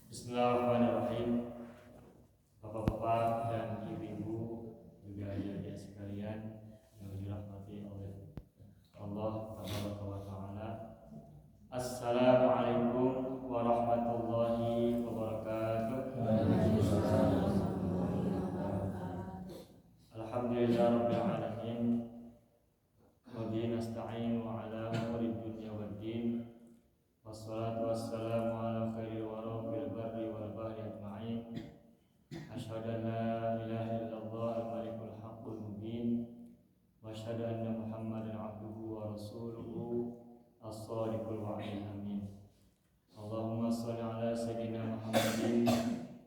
Bismillahirrahmanirrahim. Bapak-bapak dan ibu-ibu juga adik-adik sekalian yang dirahmati oleh Allah Tabaraka wa Ta'ala. Assalamualaikum warahmatullahi wabarakatuh. Alhamdulillahirabbil alamin. Wa bihi nasta'in wa ala umuri dunya waddin. Wassalatu wassalamu ala khairil wara bil barri wal bahri ajma'in. Asyhadu an la ilaha illallah al-malikul haqqul mubin wa asyhadu anna Muhammadan abduhu wa rasuluhu as-shadiqul wa'dil amin. Allahumma shalli ala sayyidina Muhammadin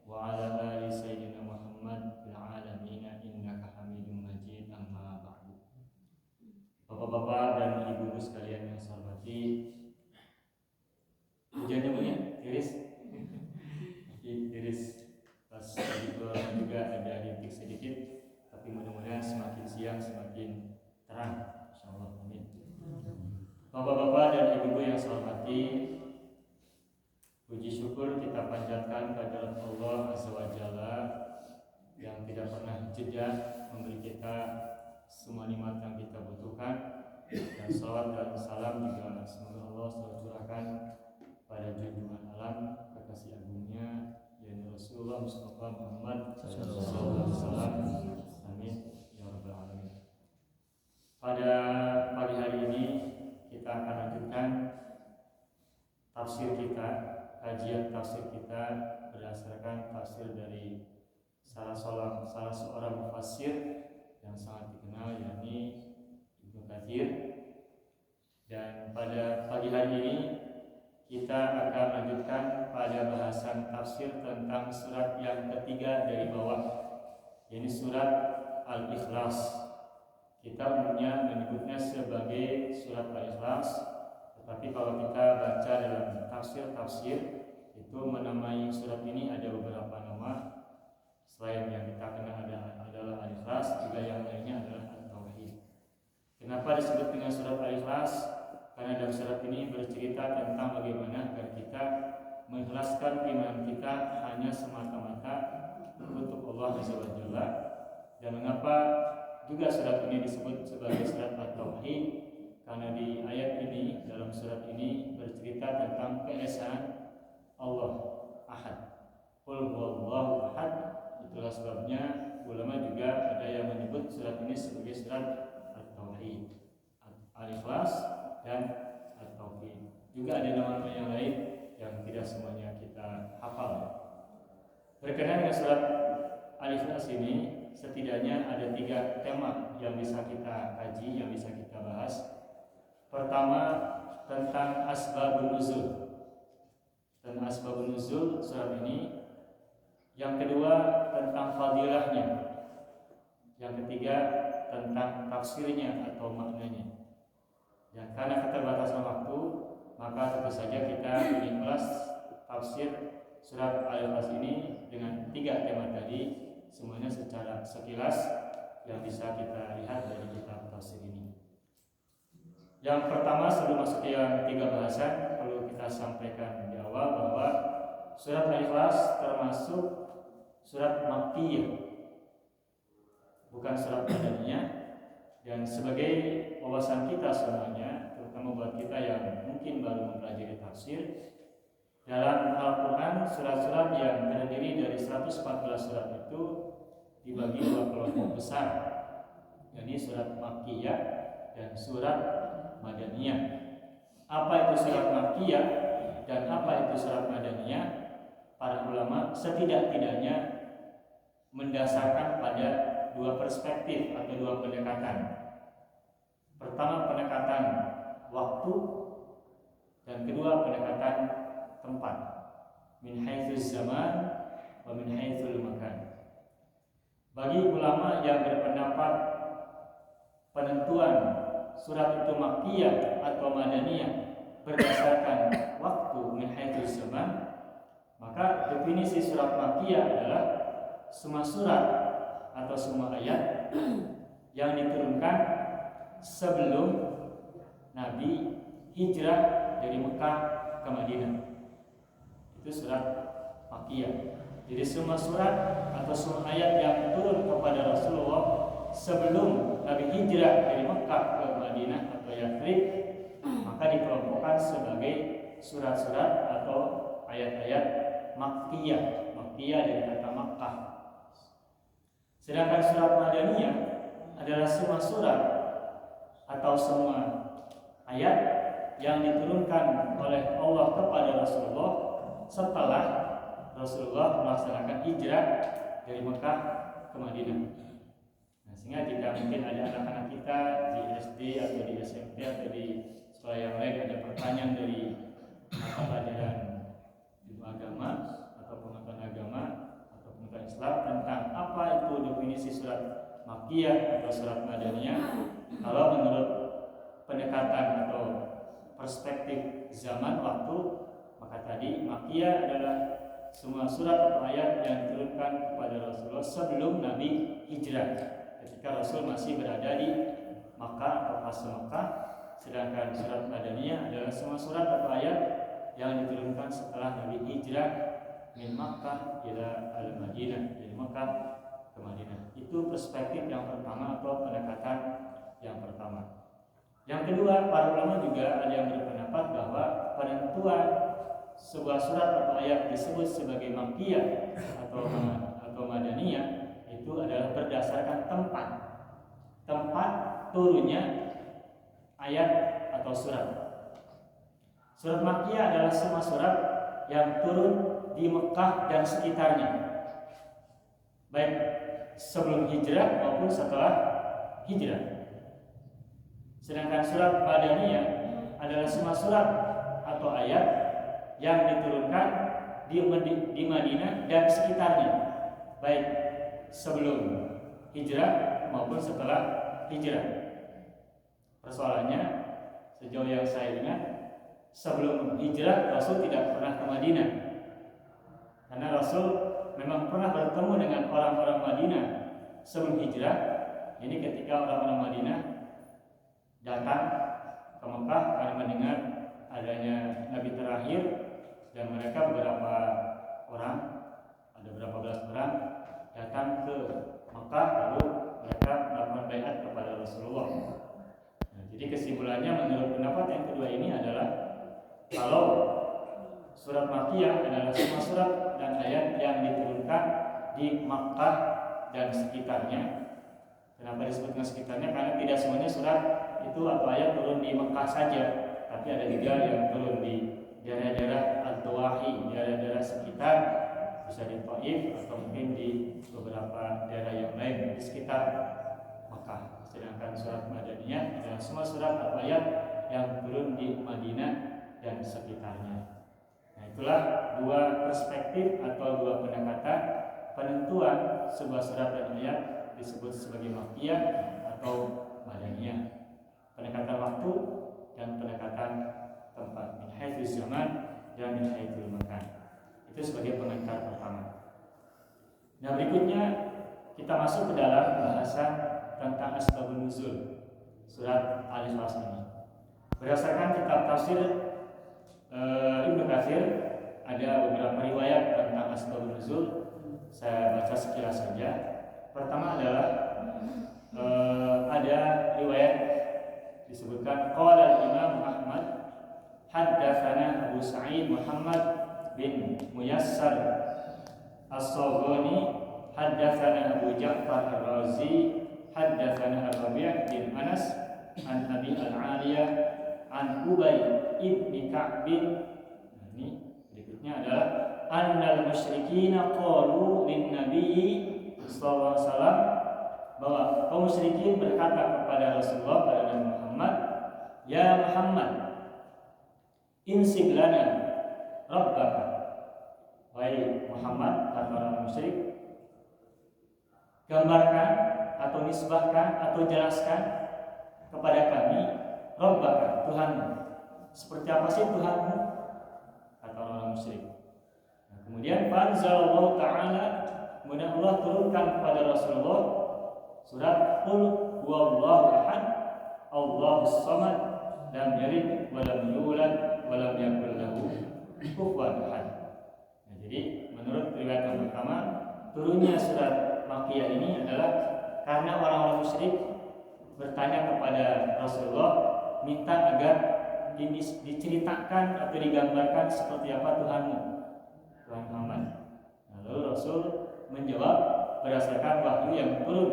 wa ala ali sayyidina Muhammad fil alamin innaka Hamidum Majid. Amma ba'du. Bapak-bapak dan ibu-ibu sekalian yang saya hormati, hujannya punya tiris, pas itu juga ada rintik sedikit, tapi mudah-mudahan semakin siang semakin terang, insyaallah. Amin. Bapak-bapak dan ibu-ibu yang saya hormati, puji syukur kita panjatkan kepada Allah Azza wa Jalla yang tidak pernah jeda memberi kita semua nikmat yang kita butuhkan, dan salawat dan salam juga semoga Allah selalu curahkan pada junjungan alam kekasih agungnya yakni Rasulullah Mustafa Muhammad sallallahu alaihi wasallam. Amin ya rabbal alamin. Pada pagi hari ini kita akan lanjutkan tafsir kita, kajian tafsir kita berdasarkan tafsir dari salah seorang mufassir yang sangat dikenal yakni Ibnu Katsir. Dan pada pagi hari ini kita akan lanjutkan pada bahasan tafsir tentang surat yang ketiga dari bawah, yaitu surat Al-Ikhlas. Kita umumnya menyebutnya sebagai surat Al-Ikhlas, tetapi kalau kita baca dalam tafsir itu menamai surat ini ada beberapa nama. Selain yang kita kenal adalah Al-Ikhlas, juga yang lainnya adalah At-Tauhid. Kenapa disebut dengan surat Al-Ikhlas? Karena dalam surat ini bercerita tentang bagaimana agar kita mengikhlaskan iman kita hanya semata-mata untuk Allah Azza wa Jalla. Dan mengapa juga surat ini disebut sebagai surat At-Tauhid? Karena di ayat ini, dalam surat ini bercerita tentang keesaan Allah Ahad. Qul huwallahu ahad. Itulah sebabnya ulama juga ada yang menyebut surat ini sebagai surat At-Tauhid, Al-Ikhlas dan At-Tauhid. Juga ada nama-nama yang lain yang tidak semuanya kita hafal. Berkenaan dengan surat Al-Ikhlas ini, setidaknya ada 3 tema yang bisa kita kaji, yang bisa kita bahas. Pertama, tentang asbabun nuzul. Tentang asbabun nuzul surat ini. Yang kedua, tentang fadilahnya. Yang ketiga, tentang tafsirnya atau maknanya. Dan karena keterbatasan waktu, maka tentu saja kita mengulas tafsir surat Al-Ikhlas ini dengan 3 tema tadi, semuanya secara sekilas yang bisa kita lihat dari kitab tafsir ini. Yang pertama, sebelum masuk ke yang 3 bahasan, perlu kita sampaikan di awal bahwa surat Al-Ikhlas termasuk surat Makkiyah, bukan surat Madaniyah. Dan sebagai wawasan kita semuanya, terutama buat kita yang mungkin baru mempelajari tafsir, dalam Al-Quran surat-surat yang terdiri dari 114 surat itu dibagi 2 kelompok besar, yakni surat Makkiyah dan surat Madaniyah. Apa itu surat Makkiyah dan apa itu surat Madaniyah? Para ulama setidak-tidaknya mendasarkan pada 2 perspektif atau 2 pendekatan. Pertama, pendekatan waktu, dan kedua, pendekatan tempat. Min haitsus zaman wa min haitsul makan. Bagi ulama yang berpendapat penentuan surat itu Makkiyah atau Madaniyah berdasarkan waktu min haitsus zaman, maka definisi surat Makkiyah adalah semua surat atau semua ayat yang diturunkan sebelum Nabi hijrah dari Mekah ke Madinah. Itu surat Makkiyah. Jadi semua surat atau semua ayat yang turun kepada Rasulullah sebelum Nabi hijrah dari Mekah ke Madinah atau Yathrib, maka dikelompokkan sebagai surat-surat atau ayat-ayat Makkiyah. Makkiyah dari kata Makkah. Sedangkan surat Madaniyah adalah semua surat atau semua ayat yang diturunkan oleh Allah kepada Rasulullah setelah Rasulullah melaksanakan hijrah dari Mekah ke Madinah. Nah, sehingga jika mungkin ada anak-anak kita di SD atau di SMP atau di sekolah yang lain ada pertanyaan dari mata pelajaran ilmu agama atau pengetahuan agama atau pengetahuan Islam tentang apa itu definisi surat Makkiyah atau surat Madaniyah, kalau menurut pendekatan atau perspektif zaman waktu, maka tadi Makkiyah adalah semua surat atau ayat yang diturunkan kepada Rasulullah sebelum Nabi hijrah, ketika Rasul masih berada di Makkah atau fase Makkah. Sedangkan surat Madaniyah adalah semua surat atau ayat yang diturunkan setelah Nabi hijrah min Makkah ila al-Madinah, dari Makkah ke Madinah. Itu perspektif yang pertama atau pendekatan yang pertama. Yang kedua, para ulama juga ada yang berpendapat bahwa penentuan sebuah surat atau ayat disebut sebagai Makkiyah atau Madaniyah itu adalah berdasarkan tempat turunnya ayat atau surat. Surat Makkiyah adalah semua surat yang turun di Mekah dan sekitarnya, baik sebelum hijrah maupun setelah hijrah. Sedangkan surat Madaniyah adalah semua surat atau ayat yang diturunkan di Madinah dan sekitarnya, baik sebelum hijrah maupun setelah hijrah. Persoalannya, sejauh yang saya ingat, sebelum hijrah Rasul tidak pernah ke Madinah, karena Rasul memang pernah bertemu dengan orang-orang Madinah sebelum hijrah. Ini ketika orang-orang Madinah datang ke Mekah karena mendengar adanya Nabi terakhir, dan mereka beberapa orang, ada berapa belas orang datang ke Mekah, lalu mereka melakukan baiat kepada Rasulullah. Nah, jadi kesimpulannya menurut pendapat yang kedua ini adalah kalau surat Makkiyah adalah semua surat dan ayat yang diturunkan di Makkah dan sekitarnya. Kenapa disebutkan sekitarnya? Karena tidak semuanya surat itu atau ayat turun di Mekah saja, tapi ada juga yang turun di daerah-daerah Al-Dawahi, daerah-daerah sekitar, bisa di Taif atau mungkin di beberapa daerah yang lain di sekitar Mekah. Sedangkan surat Madaniyah adalah semua surat atau ayat yang turun di Madinah dan sekitarnya. Nah, itulah dua perspektif atau dua pendekatan penentuan sebuah surat dan ayat disebut sebagai Makkiyah atau Madaniyah. Pendekatan waktu dan pendekatan tempat, min haitsu zaman dan min haitsu makan. Itu sebagai pengantar pertama. Nah, berikutnya kita masuk ke dalam bahasan tentang asbabun nuzul surat Al-Ikhlas ini. Berdasarkan kitab tafsir Ibnu Katsir, ada beberapa riwayat tentang asbabun nuzul. Saya baca sekilas saja. Pertama adalah ada riwayat disebutkan qala Imam Ahmad haddatsana Abu Sa'id Muhammad bin Muyassar As-Saghani haddatsana Abu Ja'far Ar-Razi haddatsana Rabi' bin Anas an Abi Al-Aliyah an Ubay ibn Ka'b. Ini berikutnya adalah annal musyrikin qalu lin nabiyyi sallallahu alaihi wasallam, bahwa kaum musyrikin berkata kepada Rasulullah, pada Nabi Muhammad, ya Muhammad, insib lana rabbaka. Wahai Muhammad, kata orang musyrik, gambarkan atau nisbahkan atau jelaskan kepada kami rabbaka, Tuhanmu. Seperti apa sih Tuhanmu? Kata orang musyrik. Nah, kemudian fanzalallahu ta'ala, kemudian Allah turunkan kepada Rasulullah surat Qul huwallahu ahad Allahus samad lam yalid wa lam yulad wa lam yakul lahu kufuwan ahad. Nah, jadi menurut riwayat yang pertama, turunnya surat Makkiyah ini adalah karena orang-orang musyrik bertanya kepada Rasulullah, minta agar diceritakan atau digambarkan seperti apa Tuhanmu, Tuhan Muhammad. Lalu Rasul menjawab berdasarkan wahyu yang turun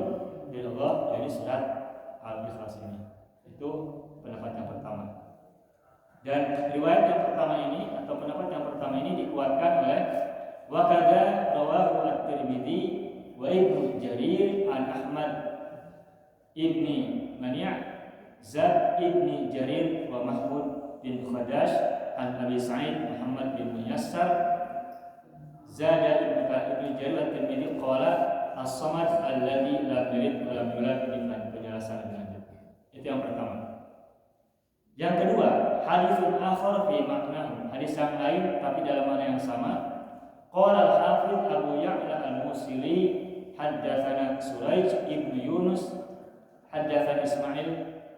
dari Allah, dari surat Al-Ikhlas ini. Itu pendapat yang pertama. Dan riwayat yang pertama ini atau pendapat yang pertama ini dikuatkan oleh wa kadza rawahu at-Tirmidzi wa Ibnu Jarir an Ahmad ibni Mani' Zad ibni Jarir wa Mahmud bin Khadash an Abi Sa'id Muhammad bin Muyassar Zada ibni Jarir at-Tirmidzi qala as-samad alladzi lam yalid wa lam yulad, dengan penjelasan lebih lanjut. Itu yang pertama. Yang kedua, haditsun akhar fi maknahu, hadis yang lain tapi dalam makna yang sama. Qala al-Hafidz Abu Ya'la al-Musili haddatsana Suraij ibnu Yunus haddatsana Ismail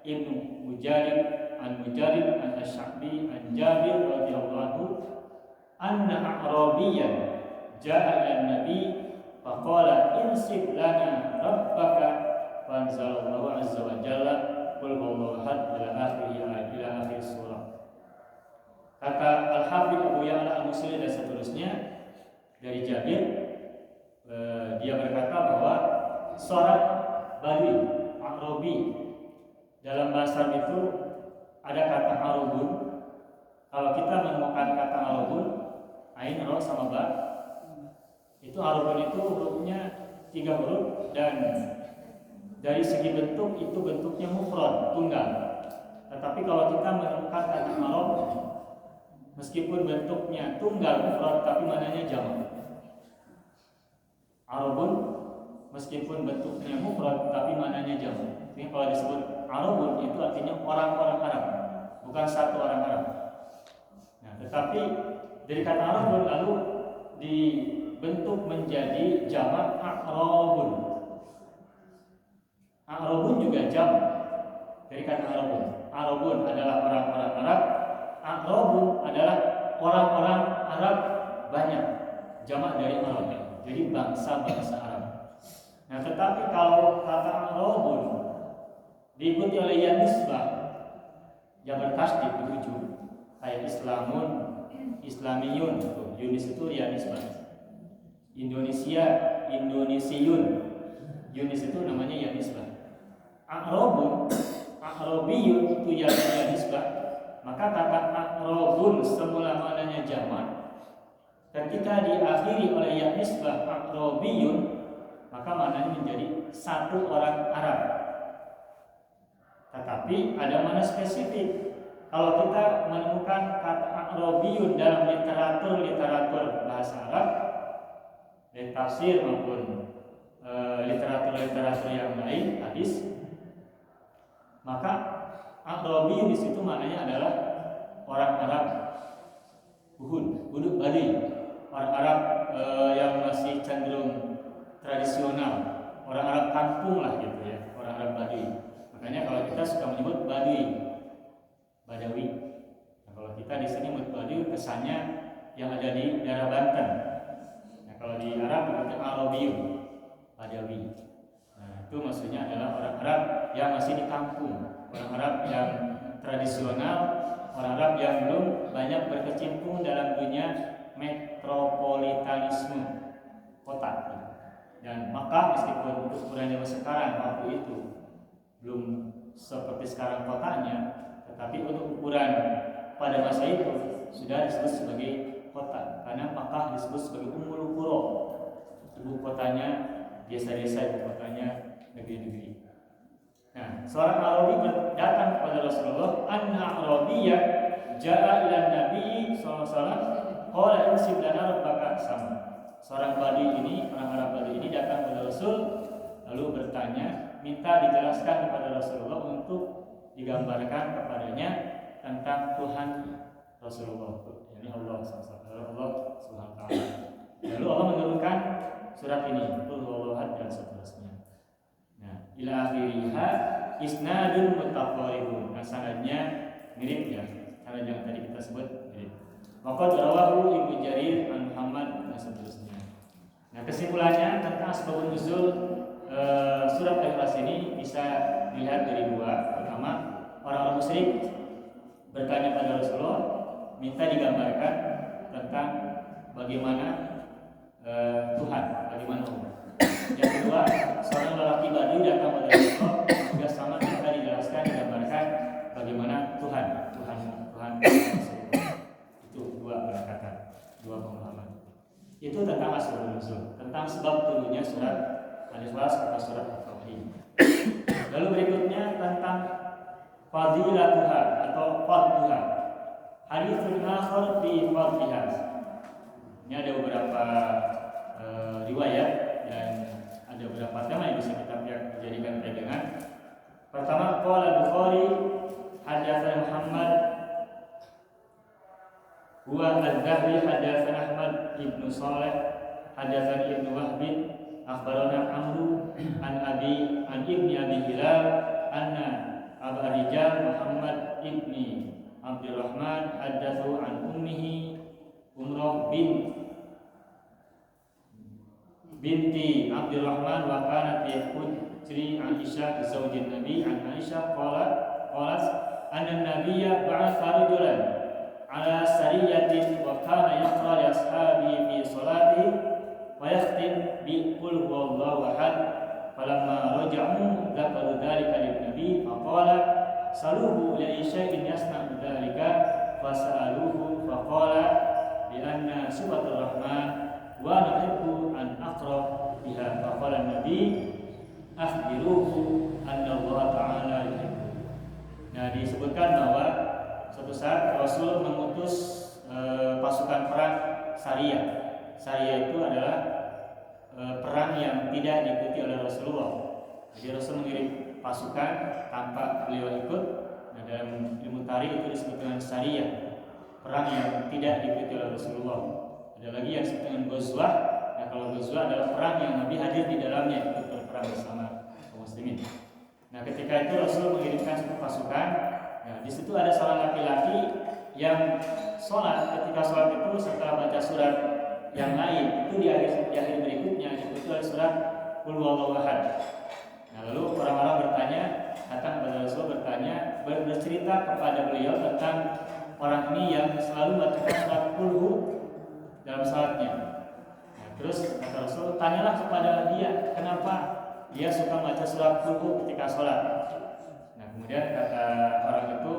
ibnu Mujalid an Asy-Sya'bi an Jabir radhiyallahu anna A'rabiyyan ja'a an-nabi faqala insib lana rabbaka fanzalallahu azza wa jalla qul huwallahu ahad ila akhir surah. Kata Al-Hafidz Abu Ya'la al-Musili dan seterusnya dari Jabir, dia berkata bahwa seorang Badui, A'rabi, dalam bahasa itu ada kata Arabun. Kalau kita menemukan kata Arabun, ain, ra, sama ba, itu Arabun itu hurufnya 3 huruf dan dari segi bentuk itu bentuknya mufrad, tunggal. Tetapi kalau kita menemukan kata Arab, meskipun bentuknya tunggal mufrad tapi maknanya jamak. Arabun meskipun bentuknya mufrad tapi maknanya jamak. Jadi kalau disebut Arabun itu artinya orang-orang Arab, bukan satu orang Arab. Nah, tetapi dari kata Arabun lalu dibentuk menjadi jamak A'rabun. A'rabun juga jamak dari kata Arabun. Arabun adalah orang-orang Arab, A'rabun adalah orang-orang Arab banyak, jamak dari Arab. Jadi bangsa-bangsa Arab. Nah, tetapi kalau kata Arabun diikuti oleh ya nisbah yang bertasdid di ujung, kayak Islamun, Islamiyun, Yunis itu ya nisbah. Indonesia, Indonesiun, Yunis itu namanya ya nisbah. A'rabun, A'rabiyun itu ya nisbah. Maka kata A'rabun semula maknanya jamak, ketika diakhiri oleh ya nisbah A'rabiyun, maka maknanya menjadi satu orang Arab. Tetapi ada makna spesifik. Kalau kita menemukan kata A'rabiyun dalam literatur bahasa Arab, dari tafsir maupun literatur yang lain, hadis, maka A'rabiyun di situ maknanya adalah orang Arab Buduk Badui, orang Arab yang masih cenderung tradisional, orang Arab kampung lah gitu ya, orang Arab Badui. Makanya kalau kita suka menyebut Badui, Badawi. Nah, kalau kita di sini menyebut Badui kesannya yang ada di daerah Banten. Nah, kalau di Arab itu Arabiyun, Badawi. Nah, itu maksudnya adalah orang Arab yang masih di kampung, orang Arab yang tradisional, orang Arab yang belum banyak berkecimpung dalam dunia metropolitanisme kota. Dan Makkah meskipun ukurannya sekarang waktu itu belum seperti sekarang kotanya, tetapi untuk ukuran pada masa itu sudah disebut sebagai kota, karena Makkah disebut sebagai Ummul Qura, ibu kotanya desa-desa, ibu kotanya negeri-negeri. Nah, seorang Arabi datang kepada Rasulullah, anna Arabiyya ja'a ila Nabi sallallahu alaihi wasallam, qala insib lana rabbaka sama. Seorang Badui ini, orang Arab Badui ini datang kepada Rasul lalu bertanya, minta dijelaskan kepada Rasulullah untuk digambarkan kepadanya tentang Tuhan Rasulullah, yakni Allah Subhanahu wa taala. Lalu Allah menurunkan surat ini, Qul huwallahu ahad dan seterusnya. Nah, ila akhiriha isnadun mutaqarribun. Nah, sanadnya mirip ya, sanad yang tadi kita sebut mirip. Waqad rawahu Ibnu Jarir an Muhammad Nah, kesimpulannya tentang asbabun nuzul surat Al-Ikhlas ini bisa dilihat dari dua. Pertama, orang-orang musyrik bertanya pada Rasulullah, minta digambarkan tentang bagaimana Tuhan, bagaimana Allah. Yang kedua, seorang lelaki Badui datang pada Rasulullah juga sama minta dijelaskan, digambarkan bagaimana Tuhan. Itu dua pendekatan, dua pemahaman. Itu tentang asbabun nuzul, tentang sebab turunnya surat Al-Ikhlas atau surat At-Tauhid. Lalu berikutnya tentang fadilatuha atau fadluha. Haditsun akhar fi fadliha. Ini ada beberapa riwayat dan ada beberapa tema yang bisa kita jadikan pegangan. Pertama, qala Bukhari hadatsana Muhammad huwa al-Dhahri hadatsana Ahmad ibnu Saleh hadatsana Ibnu Wahb akhbarana Amru an ibni Abi Hilal anna Abu Rijal Muhammad ibni Abdurrahman hadatsu an ummihi Umrah binti Abdurrahman wa kanat hujri Aisyah zaujin Nabi an Aisyah qalat anna Nabiyya ba'atha rajulan ala sariyatin wa kana yaqra li ashabihi fi salatihi wa yakhtim bi qul huwallahu ahad falamma raja'u dzakaru dzalika lin Nabi faqala saluhu li syai'in yasna'u dzalika fasa'aluhu faqala bi anna sifatur rahman wa nuhibbu an aqra biha faqala Nabi akhbiruhu anna Allah ta'ala yuhibbu. Nah, disebutkan bahwa suatu saat Rasul mengutus pasukan perang Sariyah. Sariyah itu adalah perang yang tidak diikuti oleh Rasulullah. Jadi Rasul mengirim pasukan tanpa beliau ikut. Nah, dalam ilmu tarikh itu disebut dengan Sariyah, perang yang tidak diikuti oleh Rasulullah. Ada lagi yang disebut dengan Ghazwah. Nah, kalau Ghazwah adalah perang yang Nabi hadir di dalamnya, ikut berperang bersama kaum muslimin. Nah, ketika itu Rasul mengirimkan satu pasukan. Nah, di situ ada seorang laki-laki yang sholat. Ketika sholat itu setelah baca surat yang lain, itu di akhir berikutnya itu adalah surat Qul huwallahu ahad. Nah, lalu orang-orang bertanya, datang kepada Rasul bertanya, bercerita kepada beliau tentang orang ini yang selalu membacakan surat Qul hu dalam salatnya. Nah, terus kata Rasul, tanyalah kepada dia kenapa dia suka baca surat Qul hu ketika sholat. Nah, kemudian kata orang itu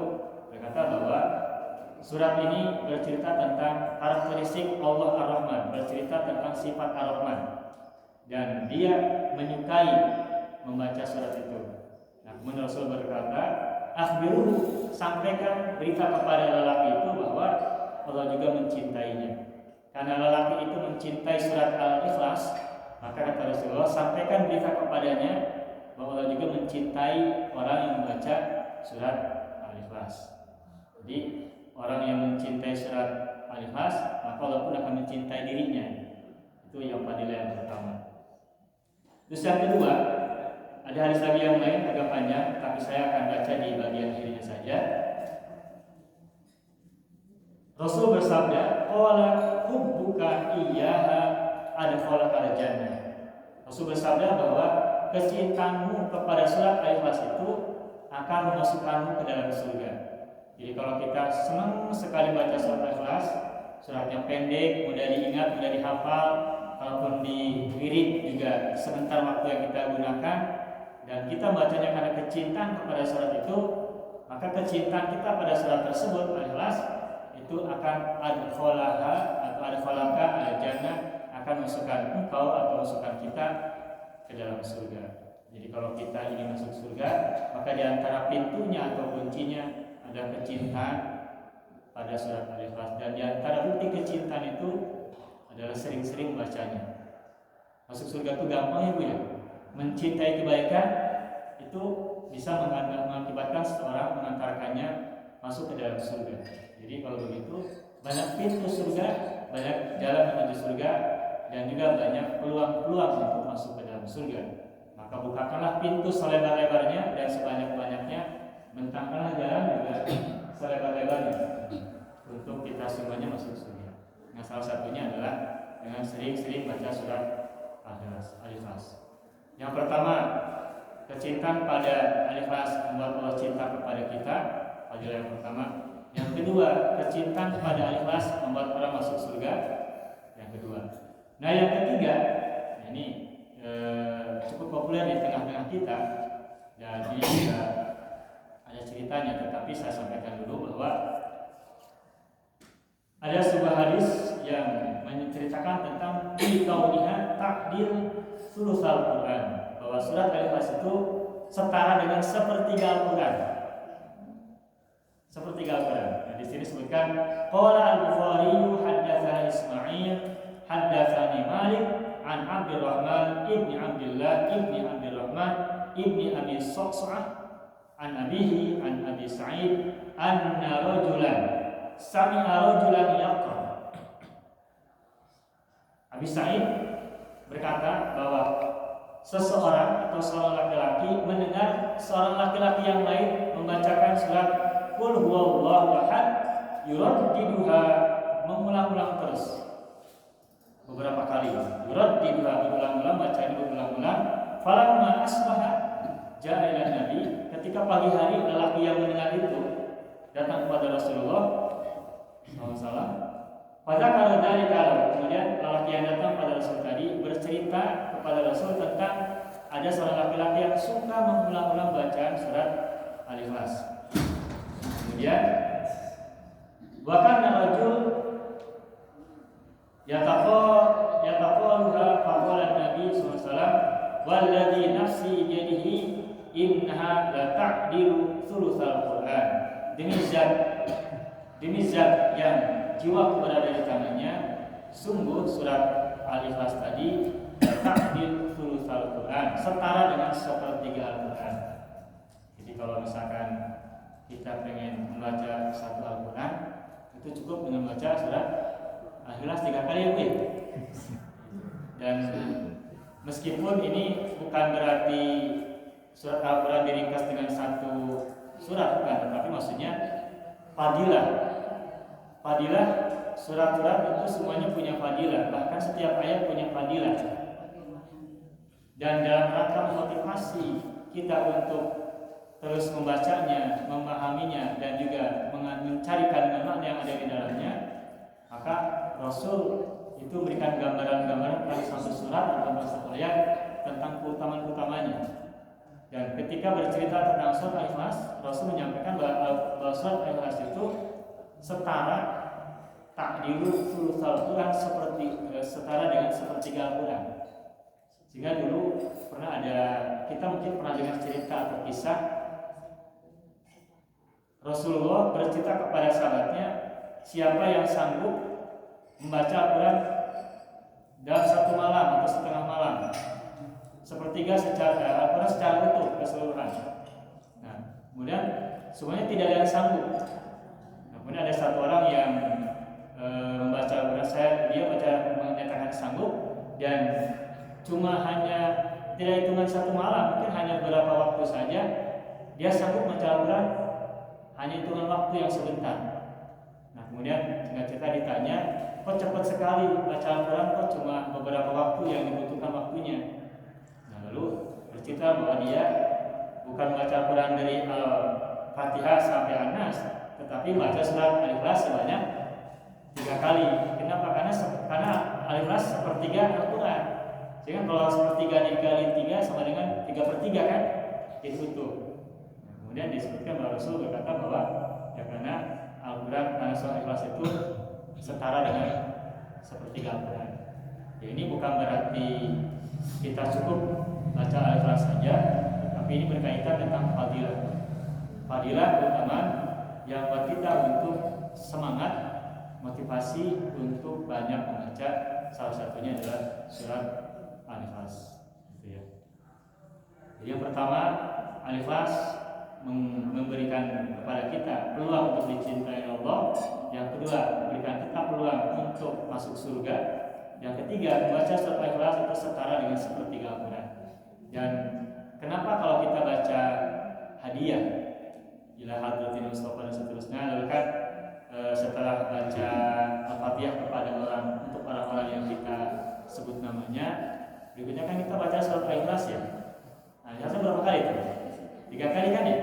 berkata bahwa surat ini bercerita tentang karakteristik Allah Ar-Rahman, bercerita tentang sifat Ar-Rahman, dan dia menyukai membaca surat itu. Nah, kemudian Rasul berkata, akhbiruhu, sampaikan berita kepada lelaki itu bahwa Allah juga mencintainya. Karena lelaki itu mencintai surat Al-Ikhlas, maka kata Rasulullah, sampaikan berita kepadanya bahwa Allah juga mencintai orang yang membaca surat Al-Ikhlas. Jadi orang yang mencintai surat Al-Ikhlas, maka Allah pun akan mencintai dirinya. Itu yang fadilah yang pertama. Terus yang kedua, ada hadis lagi yang lain agak panjang, tapi saya akan baca di bagian akhirnya saja. Rasul bersabda, qala hubbuka iyyaha adkhalaka al-jannah. Rasul bersabda bahwa kecintaanmu kepada surat Al-Ikhlas itu akan memasukkanmu ke dalam surga. Jadi kalau kita senang sekali baca surat Al-Ikhlas, suratnya pendek, mudah diingat, mudah dihafal, kalaupun diwirid juga sebentar waktu yang kita gunakan, dan kita bacanya karena kecintaan kepada surat itu, maka kecintaan kita pada surat tersebut Al-Ikhlas itu akan adkhalaka atau adkhalaka al-jannah, akan masukkan engkau atau masukkan kita ke dalam surga. Jadi kalau kita ingin masuk surga, maka di antara pintunya atau kuncinya ada kecintaan pada surat Al-Ikhlas, dan di antara bukti kecintaan itu adalah sering-sering bacanya. Masuk surga itu gampang ya Bu ya. Mencintai kebaikan itu bisa mengakibatkan seseorang mengantarkannya masuk ke dalam surga. Jadi kalau begitu, banyak pintu surga, banyak jalan menuju surga, dan juga banyak peluang-peluang untuk masuk ke dalam surga. Maka bukakanlah pintu selebar-lebarnya dan sebanyak-banyaknya, bentangkanlah jalan juga selebar-lebarnya untuk kita semuanya masuk surga. Nah, salah satunya adalah dengan sering-sering baca surat Al-Ikhlas. Yang pertama, kecintaan pada Al-Ikhlas membuat Allah cinta kepada kita. Fadilah yang pertama. Yang kedua, kecintaan kepada Al-Ikhlas membuat orang masuk surga. Yang kedua. Nah, yang ketiga, ini cukup populer di tengah-tengah kita. Jadi ada ceritanya, tetapi saya sampaikan dulu bahwa ada sebuah hadis yang menceritakan tentang kauniha takdir sulusal Quran, bahwa surat Al-Ikhlas itu setara dengan sepertiga Al-Quran. Sepertiga Al-Quran. Nah, di sini disebutkan qala al-Bukhari haddatsana Ismail haddatsani Malik an Abdurrahman ibni Abdullah ibni Abdurrahman ibni Abi Sa'sa'ah an abihi an Abi Sa'id anna rajulan sami'a rajulan yaqra. Abi Sa'id berkata bahwa seseorang atau seorang laki-laki mendengar seorang laki-laki yang lain membacakan surat Qul huwallahu ahad yuraddiduha, mengulang-ulang terus beberapa kali. Yuraddiduha, berulang-ulang, bacaan berulang-ulang. Falamma asbaha ja'a ila Nabi, ketika pagi hari lelaki yang mendengar itu datang kepada Rasulullah SAW. Pada kala dari kalau kemudian lelaki yang datang pada Rasul tadi bercerita kepada Rasul tentang ada seorang laki-laki yang suka mengulang-ulang bacaan surat Al-Ikhlas. Kemudian bahkan rajul yataqaluha faqala Nabi SAW walladzi nafsi biyadihi innaha la ta'dilu thulutsal Qur'an. Demi zat yang jiwaku berada di tangannya, sungguh surat Al-Ikhlas tadi ta'dil thulutsal Qur'an, setara dengan sepertiga Al-Qur'an. Jadi kalau misalkan kita pengen membaca satu Al-Quran, itu cukup dengan baca surat Al-Ikhlas 3 kali ya. Dan meskipun ini bukan berarti surat Al-Quran diringkas dengan satu surat, bukan, tetapi maksudnya fadilah surat-surat itu semuanya punya fadilah, bahkan setiap ayat punya fadilah. Dan dalam rangka memotivasi kita untuk terus membacanya, memahaminya, dan juga mencari kandungan makna yang ada di dalamnya, maka Rasul itu memberikan gambaran-gambaran tentang satu surat atau satu ayat tentang keutamaan-utamanya. Dan ketika bercerita tentang surat Al-Ikhlas, Rasul menyampaikan bahwa surat Al-Ikhlas itu setara takdiru thulutsal Quran, setara dengan sepertiga Al-Quran. Sehingga dulu kita mungkin pernah dengar cerita atau kisah Rasulullah bercerita kepada sahabatnya, siapa yang sanggup membaca Al-Quran dalam satu malam atau setengah malam, sepertiga Al-Quran secara utuh keseluruhan. Nah, kemudian semuanya tidak ada yang sanggup. Nah, kemudian ada satu orang yang membaca Al-Quran, dia menyatakan sanggup, dan cuma hanya tidak hitungan satu malam, mungkin hanya beberapa waktu saja dia sanggup membaca Al-Quran, hanya hitungan waktu yang sebentar. Nah, kemudian singkat cerita ditanya, kok cepat sekali baca Al-Quran, kok cuma beberapa waktu yang dibutuhkan waktunya. Nah, lalu bercerita bahwa dia bukan baca Al-Quran dari Al-Fatihah sampai An-Nas, tetapi baca surat Al-Ikhlas sebanyak 3 kali. Kenapa? Karena Al-Ikhlas sepertiga Al-Quran. Sehingga kalau sepertiga dikali 3 sama dengan 3/3 kan? Itu. Kemudian disebutkan bahwa Rasul berkata bahwa ya karena Al-Quran, karena surat Al-Ikhlas itu setara dengan sepertiga Al-Quran. Ya, ini bukan berarti kita cukup baca Al-Ikhlas saja, tapi ini berkaitan tentang fadilah keutamaan yang buat kita untuk semangat, motivasi untuk banyak membaca. Salah satunya adalah surat Al-Ikhlas. Gitu ya. Jadi yang pertama, Al-Ikhlas memberikan kepada kita peluang untuk dicintai Allah. Yang kedua, memberikan kita peluang untuk masuk surga. Yang ketiga, membaca surat Al-Ikhlas itu setara dengan sepertiga Al-Quran. Dan kenapa kalau kita baca hadiah ila hadratin Mustafa dan seterusnya, lalu kan setelah baca Al-Fatihah kepada untuk orang-orang yang kita sebut namanya, Berikutnya kan kita baca surat Al-Ikhlas ya. Nah, Al-Ikhlas berapa kali itu? 3 kali kan ya?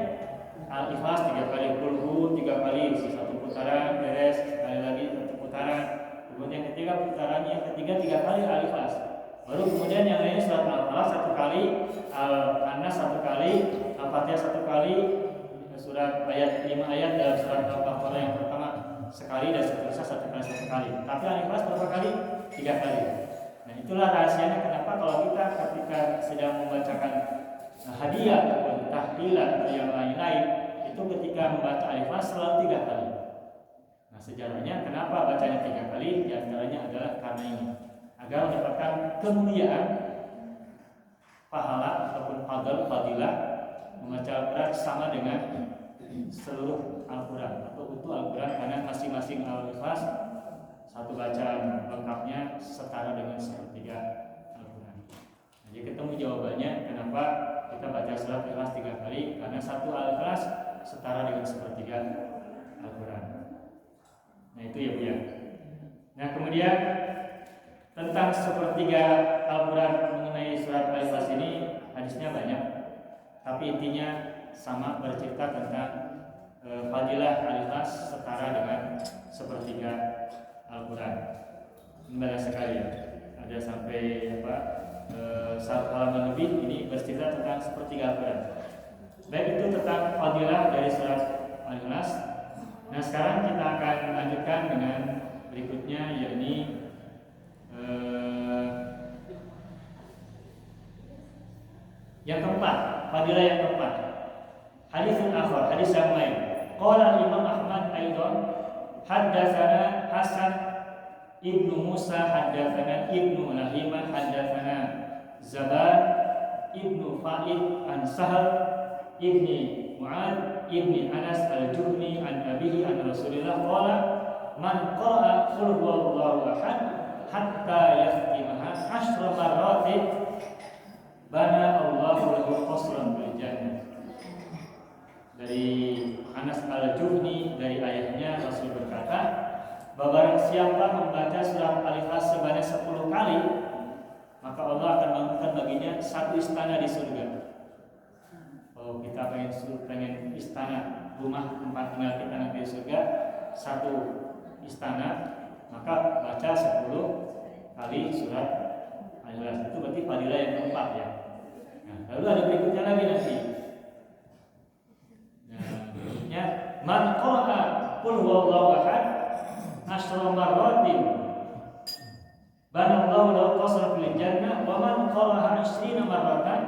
Al-Ikhlas 3 kali, Qul 3 kali, satu putaran beres, sekali lagi satu putaran. Kemudian ketiga putaran yang ketiga 3 kali Al-Ikhlas. Baru kemudian yang lainnya surat Al-Falaq 1 kali, Al-Anas 1 kali, Al-Fatihah 1 kali, surat ayat 5 ayat dalam surat Al-Baqarah yang pertama sekali dan seterusnya 1 kali. Tapi Al-Ikhlas berapa kali? 3 kali. Nah, itulah rahasianya kenapa kalau kita ketika sedang membacakan hadiah ataupun tahlilah atau yang lain-lain itu ketika membaca Al-Ikhlas selalu 3 kali. Nah, sejarahnya kenapa bacanya 3 kali? Di antaranya adalah karena ini, agar mendapatkan kemuliaan, pahala ataupun fadilah membaca Al-Quran sama dengan seluruh Al-Quran atau utuh Al-Quran, karena masing-masing Al-Ikhlas satu bacaan lengkapnya setara dengan sepertiga Al-Quran. Nah, jadi ketemu jawabannya kenapa kita baca surat Al-Ikhlas 3 kali, karena satu Al-Ikhlas setara dengan sepertiga Al-Quran. Nah, itu ya Bu ya. Nah, kemudian tentang sepertiga Al-Quran mengenai surat Al-Ikhlas ini hadisnya banyak, tapi intinya sama, bercerita tentang fadilah Al-Ikhlas setara dengan sepertiga Al-Quran. Ini banyak sekali ya, ada sampai 1 halaman lebih ini bercerita tentang sepertiga Al-Quran. Baik, itu tentang fadilah dari surat Al-Ikhlas. Nah, sekarang kita akan lanjutkan dengan berikutnya, yakni yang keempat, fadilah yang keempat. Hadisun akhar, hadis yang lain. Qala Imam Ahmad aidan haddatsana Hasan ibnu Musa haddatsana ibnu Lahimah haddatsana Zaban ibnu Fa'id an Sahal ibni Mu'ad ibni Anas al-Juhni an abihi an Rasulillah qala man qara'a qul huwallahu ahad hatta yahtimaha 10 marratin bana Allahu lahu qasran bil jannah. Dari Anas al-Juhni, dari ayahnya Rasul berkata, barang siapa membaca surat Al-Ikhlas sebanyak 10 kali, maka Allah akan bangunkan baginya 1 istana di surga. Kalau kita pengen istana, rumah tempat tinggal kita nanti di surga, 1 istana, maka baca 10 kali surat Al-Ikhlas. Itu berarti fadilah yang keempat ya. Nah, lalu ada berikutnya lagi nanti. Nah, man qara'a qul huwallahu ahad 10 marratin banallahu lahu qasran fil jannah wa man qara'a 20 marratan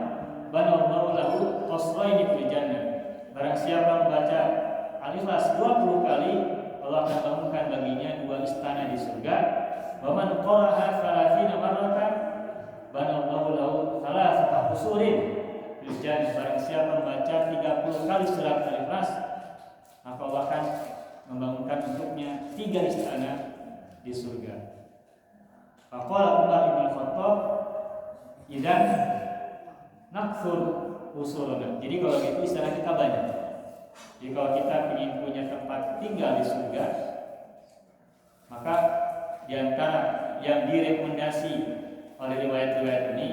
banallahu lahu qasrayn fil jannah. Barang siapa membaca Al-Ikhlas 20 kali, Allah akan bangunkan baginya 2 istana di surga. Wa man qara'a 30 marratan banallahu lahu 3 qusurin fil jannah. Barang siapa membaca 30 kali surat Al-Ikhlas, maka Allah akan membangunkan untuknya 3 istana di surga. Faqala Umar bin Khattab, "Idzan nakfur usulana." Jadi kalau gitu istana kita banyak. Jadi kalau kita ingin punya tempat tinggal di surga, maka di antara yang direkomendasi oleh riwayat-riwayat ini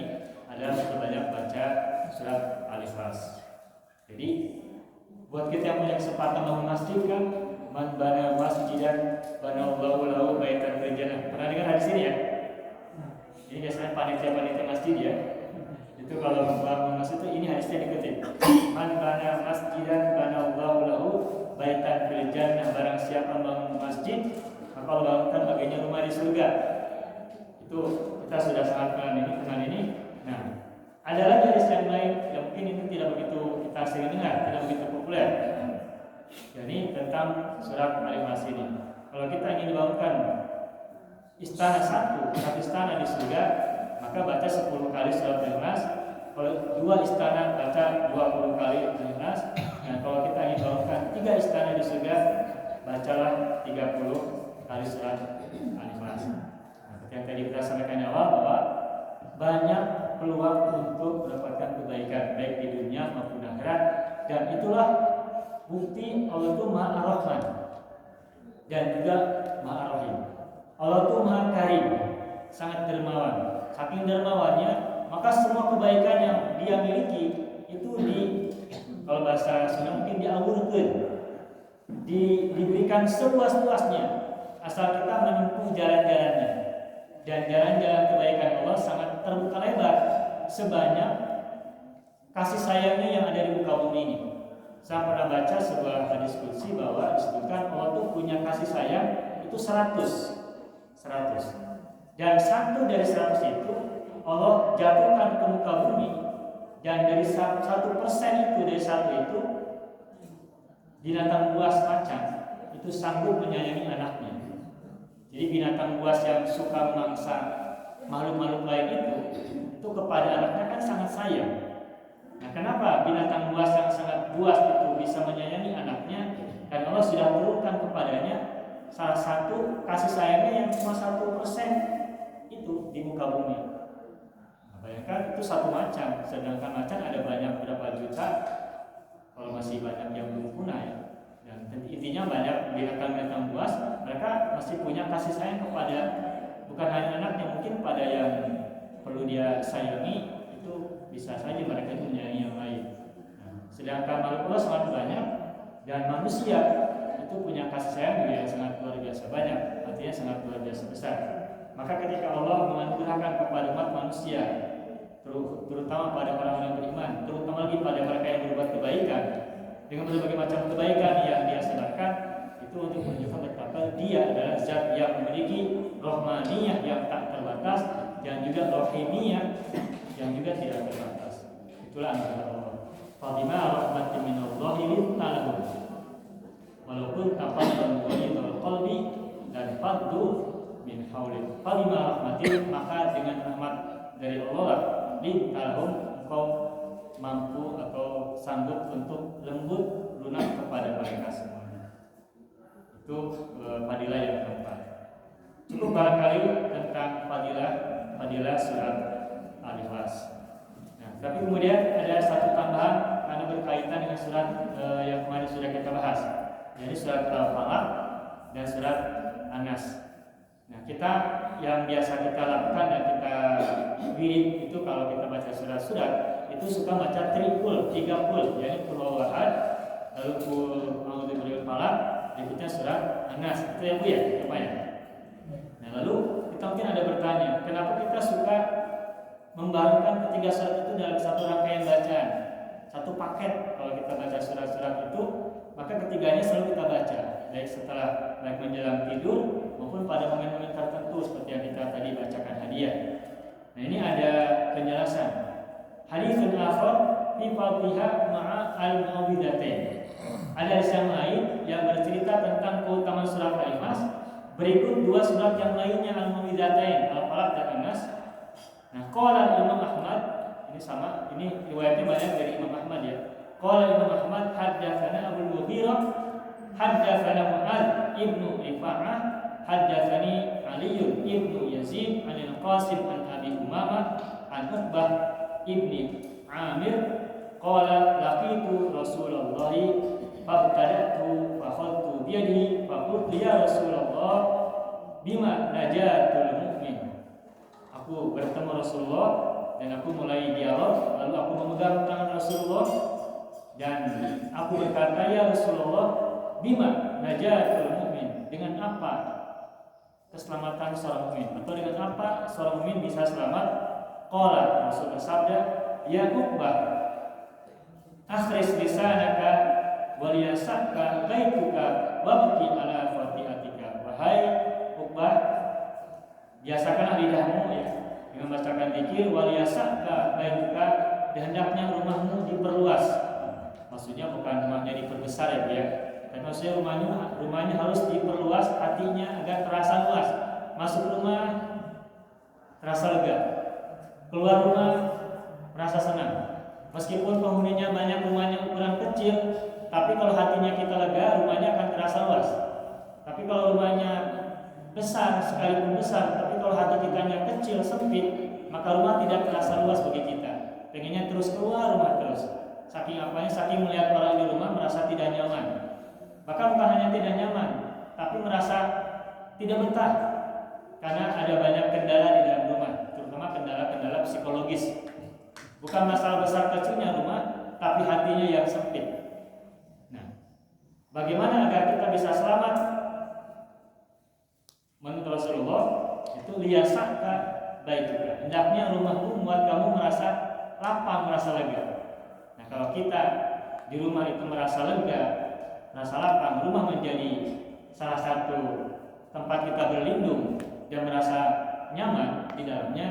adalah memperbanyak baca surat Al-Ikhlas. Jadi buat kita yang punya kesempatan bangun masjid kan, man bana masjidan banallahu lahu baitan fil jannah. Pernah dengar hadis ini ya? Ini biasanya panitia masjid ya. Itu kalau bangun masjid itu ini hadisnya dikutip. Man bana masjidan banallahu lahu baitan fil jannah. Barang siapa bangun masjid, maka Allah bangunkan baginya rumah di surga. Itu kita sudah sangat kenal ini. Nah, ada lagi hadis yang lain yang mungkin itu tidak begitu kita sering dengar, tidak begitu populer. Jadi tentang surat Al-Ikhlas ini. Kalau kita ingin dibangunkan istana satu istana di surga, maka baca 10 kali surat Al-Ikhlas. Kalau 2 istana baca 20 kali Al-Ikhlas. Nah, kalau kita ingin bangunkan 3 istana di surga, bacalah 30 kali surat Al-Ikhlas. Nah, yang tadi kita sampaikan awal bahwa banyak peluang untuk mendapatkan kebaikan baik di dunia maupun akhirat, dan itulah bukti Allah itu Maha Ar-Rahman dan juga Maha Ar-Rahim. Allah itu Maha Karim, sangat dermawan. Saking dermawannya maka semua kebaikan yang dia miliki itu kalau bahasa Sunda mungkin diawurkeun, diberikan seluas-luasnya asal kita menempuh jalan-jalannya. Dan jalan-jalan kebaikan Allah sangat terbuka lebar sebanyak kasih sayangnya yang ada di muka bumi ini. Saya pernah baca sebuah hadis qudsi bahwa disebutkan Allah itu punya kasih sayang itu 100. Dan 1 dari 100 itu Allah jatuhkan ke muka bumi, dan dari 1% itu, dari 1 itu binatang buas macan itu sanggup menyayangi anaknya. Jadi binatang buas yang suka memangsa makhluk-makhluk lain itu kepada anaknya kan sangat sayang. Nah, kenapa binatang buas yang sangat buas itu bisa menyayangi anaknya? Karena Allah sudah turunkan kepadanya salah satu kasih sayangnya yang cuma 1% itu di muka bumi. Nah, bayangkan itu 1 macan, sedangkan macan ada banyak berapa juta, kalau masih banyak yang belum punah ya. Dan intinya banyak binatang-binatang buas, mereka masih punya kasih sayang kepada bukan hanya anaknya, mungkin pada yang perlu dia sayangi itu bisa saja mereka itu menyayangi yang lain. Nah, sedangkan makhluk Allah sangat banyak, dan manusia itu punya kasih sayang juga yang sangat luar biasa banyak, artinya sangat luar biasa besar. Maka ketika Allah menganugerahkan kepada umat manusia, terutama pada orang-orang yang beriman, terutama lagi pada mereka yang berbuat kebaikan, dengan berbagai macam kebaikan yang dia sebarkan, itu untuk menunjukkan betapa dia adalah zat yang memiliki rohmaniyah yang tak terbatas, dan juga rohimiyah yang juga tidak terbatas. Itulah anugerah Allah. Fabima rahmatin minallahi lintalahum walaupun tafadhal ghalidul qalbi dan faddu min haulin. Fabima rahmatin, maka dengan rahmat dari Allah lintalahum engkau mampu atau sanggup untuk lembut lunak kepada mereka semuanya. Itu fadilah yang keempat. Cukup barangkali tentang fadilah surat Al-Ikhlas. Nah, tapi kemudian ada satu tambahan karena berkaitan dengan surat yang kemarin sudah kita bahas, yaitu surat Al-Falaq dan surat An-Nas. Nah, kita yang biasa kita lakukan dan kita wirid itu kalau kita baca surat-surat itu suka baca tripul, 3 pul, yaitu qul huwallahu ahad, lalu qul a'udzu birabbil falaq, berikutnya surat An-Nas. Itu ya Bu ya, apa ya? Nah, lalu kita mungkin ada bertanya, kenapa kita suka membarukan ketiga surat itu dalam satu rangkaian bacaan, satu paket? Kalau kita baca surat-surat itu, maka ketiganya selalu kita baca, baik menjelang tidur maupun pada momen-momen tertentu seperti yang kita tadi bacakan hadiah. Nah, ini ada penjelasan. Haditsun akhar fi fadhiha ma'a al-mu'awwidzatain. Ada hadis yang lain yang bercerita tentang keutamaan surat Al-Ikhlas. Berikut 2 surat yang lainnya, al-mu'awwidzatain, Al-Falaq dan An-Nas. Nah, qala Imam Ahmad, ini sama, ini riwayatnya banyak dari Imam Ahmad ya. Qala Imam Ahmad haddatsana Abu Mughirah, haddatsana Mu'adz ibnu Rifa'ah, haddatsani Ali ibnu Yazid an Al-Qasim an Abi Umamah an Uqbah ibni Amir qala laqitu Rasulullah fabtada'tu fa khaltu bi yadihi fa qultu ya Rasulullah bima najatul mu'min. Aku bertemu Rasulullah dan aku mulai dialog, lalu aku memegang tangan Rasulullah dan aku berkata, ya Rasulullah, bima najatul mu'min, dengan apa keselamatan seorang mukmin, atau dengan apa seorang mukmin bisa selamat? Qala, Rasul bersabda, ya Uqbah, akhris lisanaka waliyasaka baituka wabki ala fatihatika. Wahai Uqbah, biasakanlah lidahmu ya dengan membacakan zikir, waliyasaka baituka, dan hendaknya rumahmu diperluas. Maksudnya bukan rumahnya diperbesar ya, ya. Dan maksudnya rumahnya harus diperluas, hatinya agar terasa luas. Masuk rumah terasa lega, keluar rumah merasa senang. Meskipun penghuninya banyak, rumahnya ukuran kecil, tapi kalau hatinya kita lega, rumahnya akan terasa luas. Tapi kalau rumahnya besar, sekalipun besar, tapi kalau hati kitanya kecil, sempit, maka rumah tidak terasa luas bagi kita. Pengennya terus keluar rumah terus. Saking apanya? Saking melihat orang di rumah merasa tidak nyaman. Bahkan bukan hanya tidak nyaman, tapi merasa tidak betah karena ada banyak kendala di dalam rumah, terutama kendala-kendala psikologis. Bukan masalah besar kecilnya rumah, tapi hatinya yang sempit. Nah, bagaimana agar kita bisa selamat? Menurut Rasulullah itu liyasaka baituka. Hendaknya rumahmu membuat kamu merasa lapang, merasa lega. Nah, kalau kita di rumah itu merasa lega, merasa lapang, rumah menjadi salah satu tempat kita berlindung dan merasa nyaman di dalamnya,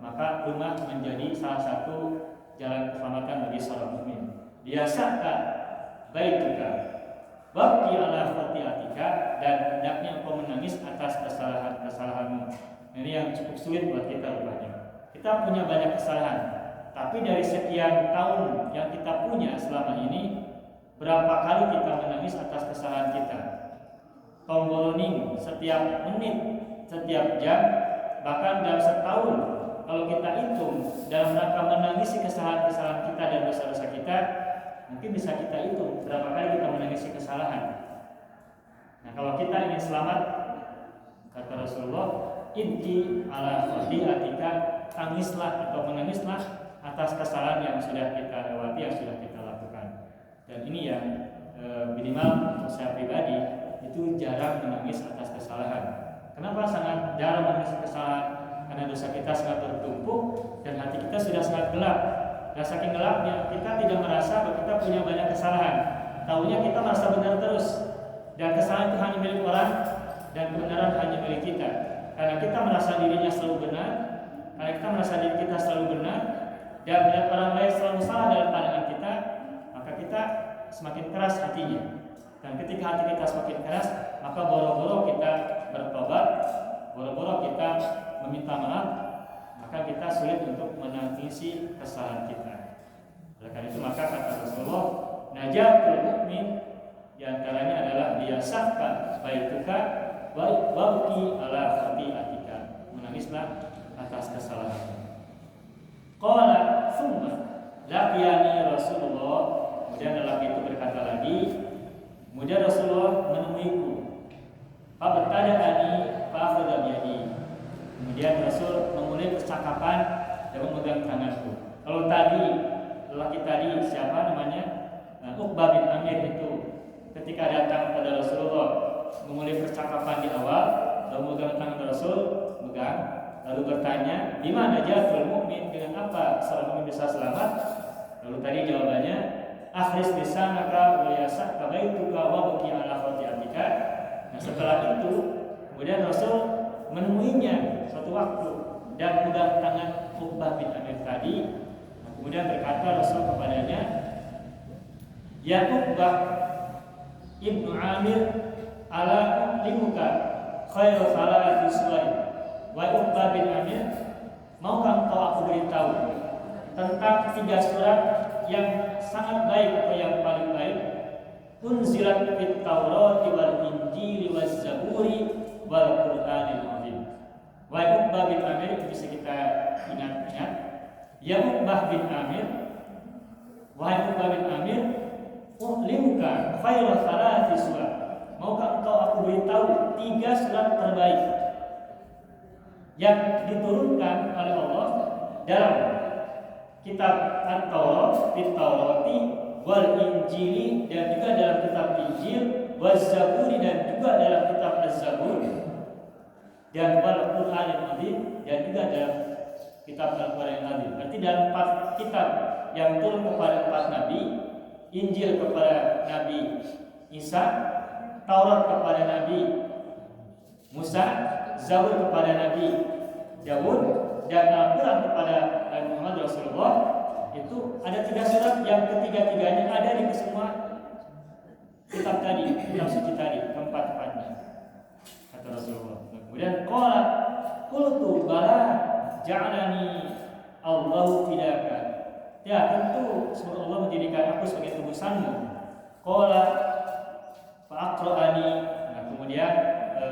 maka rumah menjadi salah satu jalan keselamatan bagi seorang mukmin. Biasaka baituka wabki ala khati'atika, dan hendaknya engkau menangis atas kesalahan-kesalahanmu. Ini yang cukup sulit buat kita rupanya. Kita punya banyak kesalahan, tapi dari sekian tahun yang kita punya selama ini, berapa kali kita menangis atas kesalahan kita? Tomboloning setiap menit, setiap jam, bahkan dalam setahun. Kalau kita hitung dalam rangka menangisi kesalahan-kesalahan kita dan dosa-dosa kita, mungkin bisa kita hitung berapa kali kita menangisi kesalahan. Nah, kalau kita ingin selamat, kata Rasulullah, ibki ala khati'atika, tangislah atau menangislah atas kesalahan yang sudah kita lewati, yang sudah kita lakukan. Dan ini yang minimal untuk saya pribadi itu jarang menangis atas kesalahan. Kenapa sangat jarang menangis kesalahan? Karena dosa kita sangat bertumpuk dan hati kita sudah sangat gelap. Dan saking gelapnya kita tidak merasa bahwa kita punya banyak kesalahan. Tahunya kita merasa benar terus, dan kesalahan itu hanya milik orang dan kebenaran hanya milik kita. Karena kita merasa dirinya selalu benar, karena kita merasa diri kita selalu benar, dan melihat orang lain selalu salah dalam pandangan kita, maka kita semakin keras hatinya. Dan ketika hati kita semakin keras, maka boro-boro kita bertobat, boro-boro kita meminta maaf, maka kita sulit untuk menangisi kesalahan kita. Oleh karena itu maka kata Rasulullah, najatul mukmin di antaranya adalah liyasahka baituka wabki ala khati'atika, menangislah atas kesalahan. Qala tsumma laqiyani Rasulullah, kemudian lelaki itu berkata lagi, kemudian Rasulullah menemuiku, fabtada'ani fa'akhadha biyadi. Kemudian Rasul memulai percakapan dan memegang tanganku. Kalau tadi lelaki tadi siapa namanya? Uqbah bin Amir itu ketika datang pada Rasulullah memulai percakapan di awal, lalu memegang tangan Rasul, megang, lalu bertanya, di mana jatul mukmin, dengan apa seorang mukmin bisa selamat? Lalu tadi jawabannya, akhris lisanaka wa yasaka baituka wa buki ala khati'atika. Nah, setelah itu kemudian Rasul menemuinya suatu waktu dan memegang tangan Uqbah bin Amir tadi. Nah, kemudian berkata Rasul kepadanya, ya Uqbah ibnu Amir, ala limuka khairu salati suwari. Wa Uqbah bin Amir, maukah engkau aku beritahu tentang 3 surat yang sangat baik atau yang paling baik? Unzilat fit Taurati wal Injili waz Zaburi wal Qur'anil Azim. Wa Uqbah bin Amir, itu bisa kita ingat-ingat. Ya Uqbah bin Amir, wahai Uqbah bin Amir, limuka khairu salati surat. Maukah engkau aku beritahu 3 surat terbaik yang diturunkan oleh Allah dalam kitab At-Taurat, fit Taurati wal Injili, dan juga dalam kitab Injil, waz Zaburi, dan juga dalam kitab Az-Zabur, dan wal Qur'anil Azim, dan juga dalam kitab Al-Qur'anil Azim. Berarti dalam 4 kitab yang turun kepada 4 nabi, Injil kepada Nabi Isa, Taurat kepada Nabi Musa, Zabur kepada Nabi Daud, dan Al-Quran kepada Nabi Muhammad Rasulullah, itu ada 3 surat yang ketiga-tiganya ada di semua kitab tadi, kitab suci tadi, keempat-empatnya, kata Rasulullah. Kemudian qala qultu bala ja'alani Allahu fidaka. Ya, tentu semoga Allah menjadikan aku sebagai tebusanmu. Qala fa aqra'ani. Nah, kemudian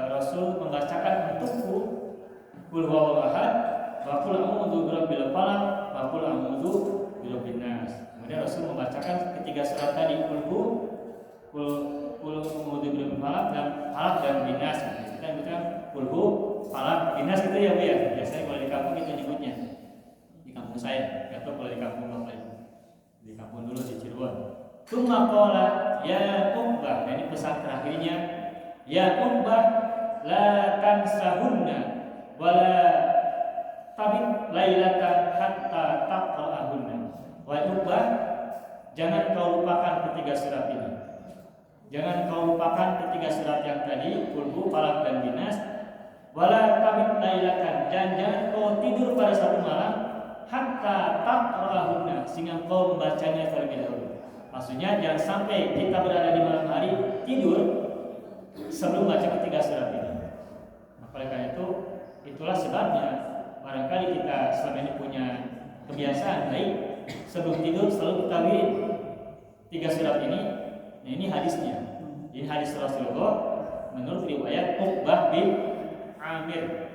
Rasul membacakan untukku qul huwallahu ahad wa qul a'udzu birabbil falaq wa qul a'udzu birabbin nas. Kemudian Rasul membacakan ketiga surat tadi, qul a'udzu birabbil falaq dan falaq dan binas. Kita bilang qul hu falaq binas gitu ya Bu ya. Biasanya kalau di kampung itu nyebutnya. Di kampung saya, atau kalau di kampung di kampung dulu di Cirebon. Tsumma qala ya Uqbah, ini pesan terakhirnya, ya Uqbah la tansahunna wala tabit lailatan hatta taqra'ahunna. Wahai Uqbah, jangan kau lupakan ketiga surat ini. Jangan kau lupakan ketiga surat yang tadi, Qul, Falaq dan Binas. Wala tabit lailatan, dan jangan kau tidur pada satu malam hatta taqra'ahunna, sehingga kau membacanya terlebih dahulu. Maksudnya jangan sampai kita berada di malam hari tidur sebelum baca ketiga surat ini. Maka oleh karena itu, itulah sebabnya barangkali kita selama ini punya kebiasaan baik sebelum tidur selalu kita wirid tiga surat ini. Nah, ini hadisnya. Ini hadis Rasulullah menurut riwayat Uqbah bin Amir.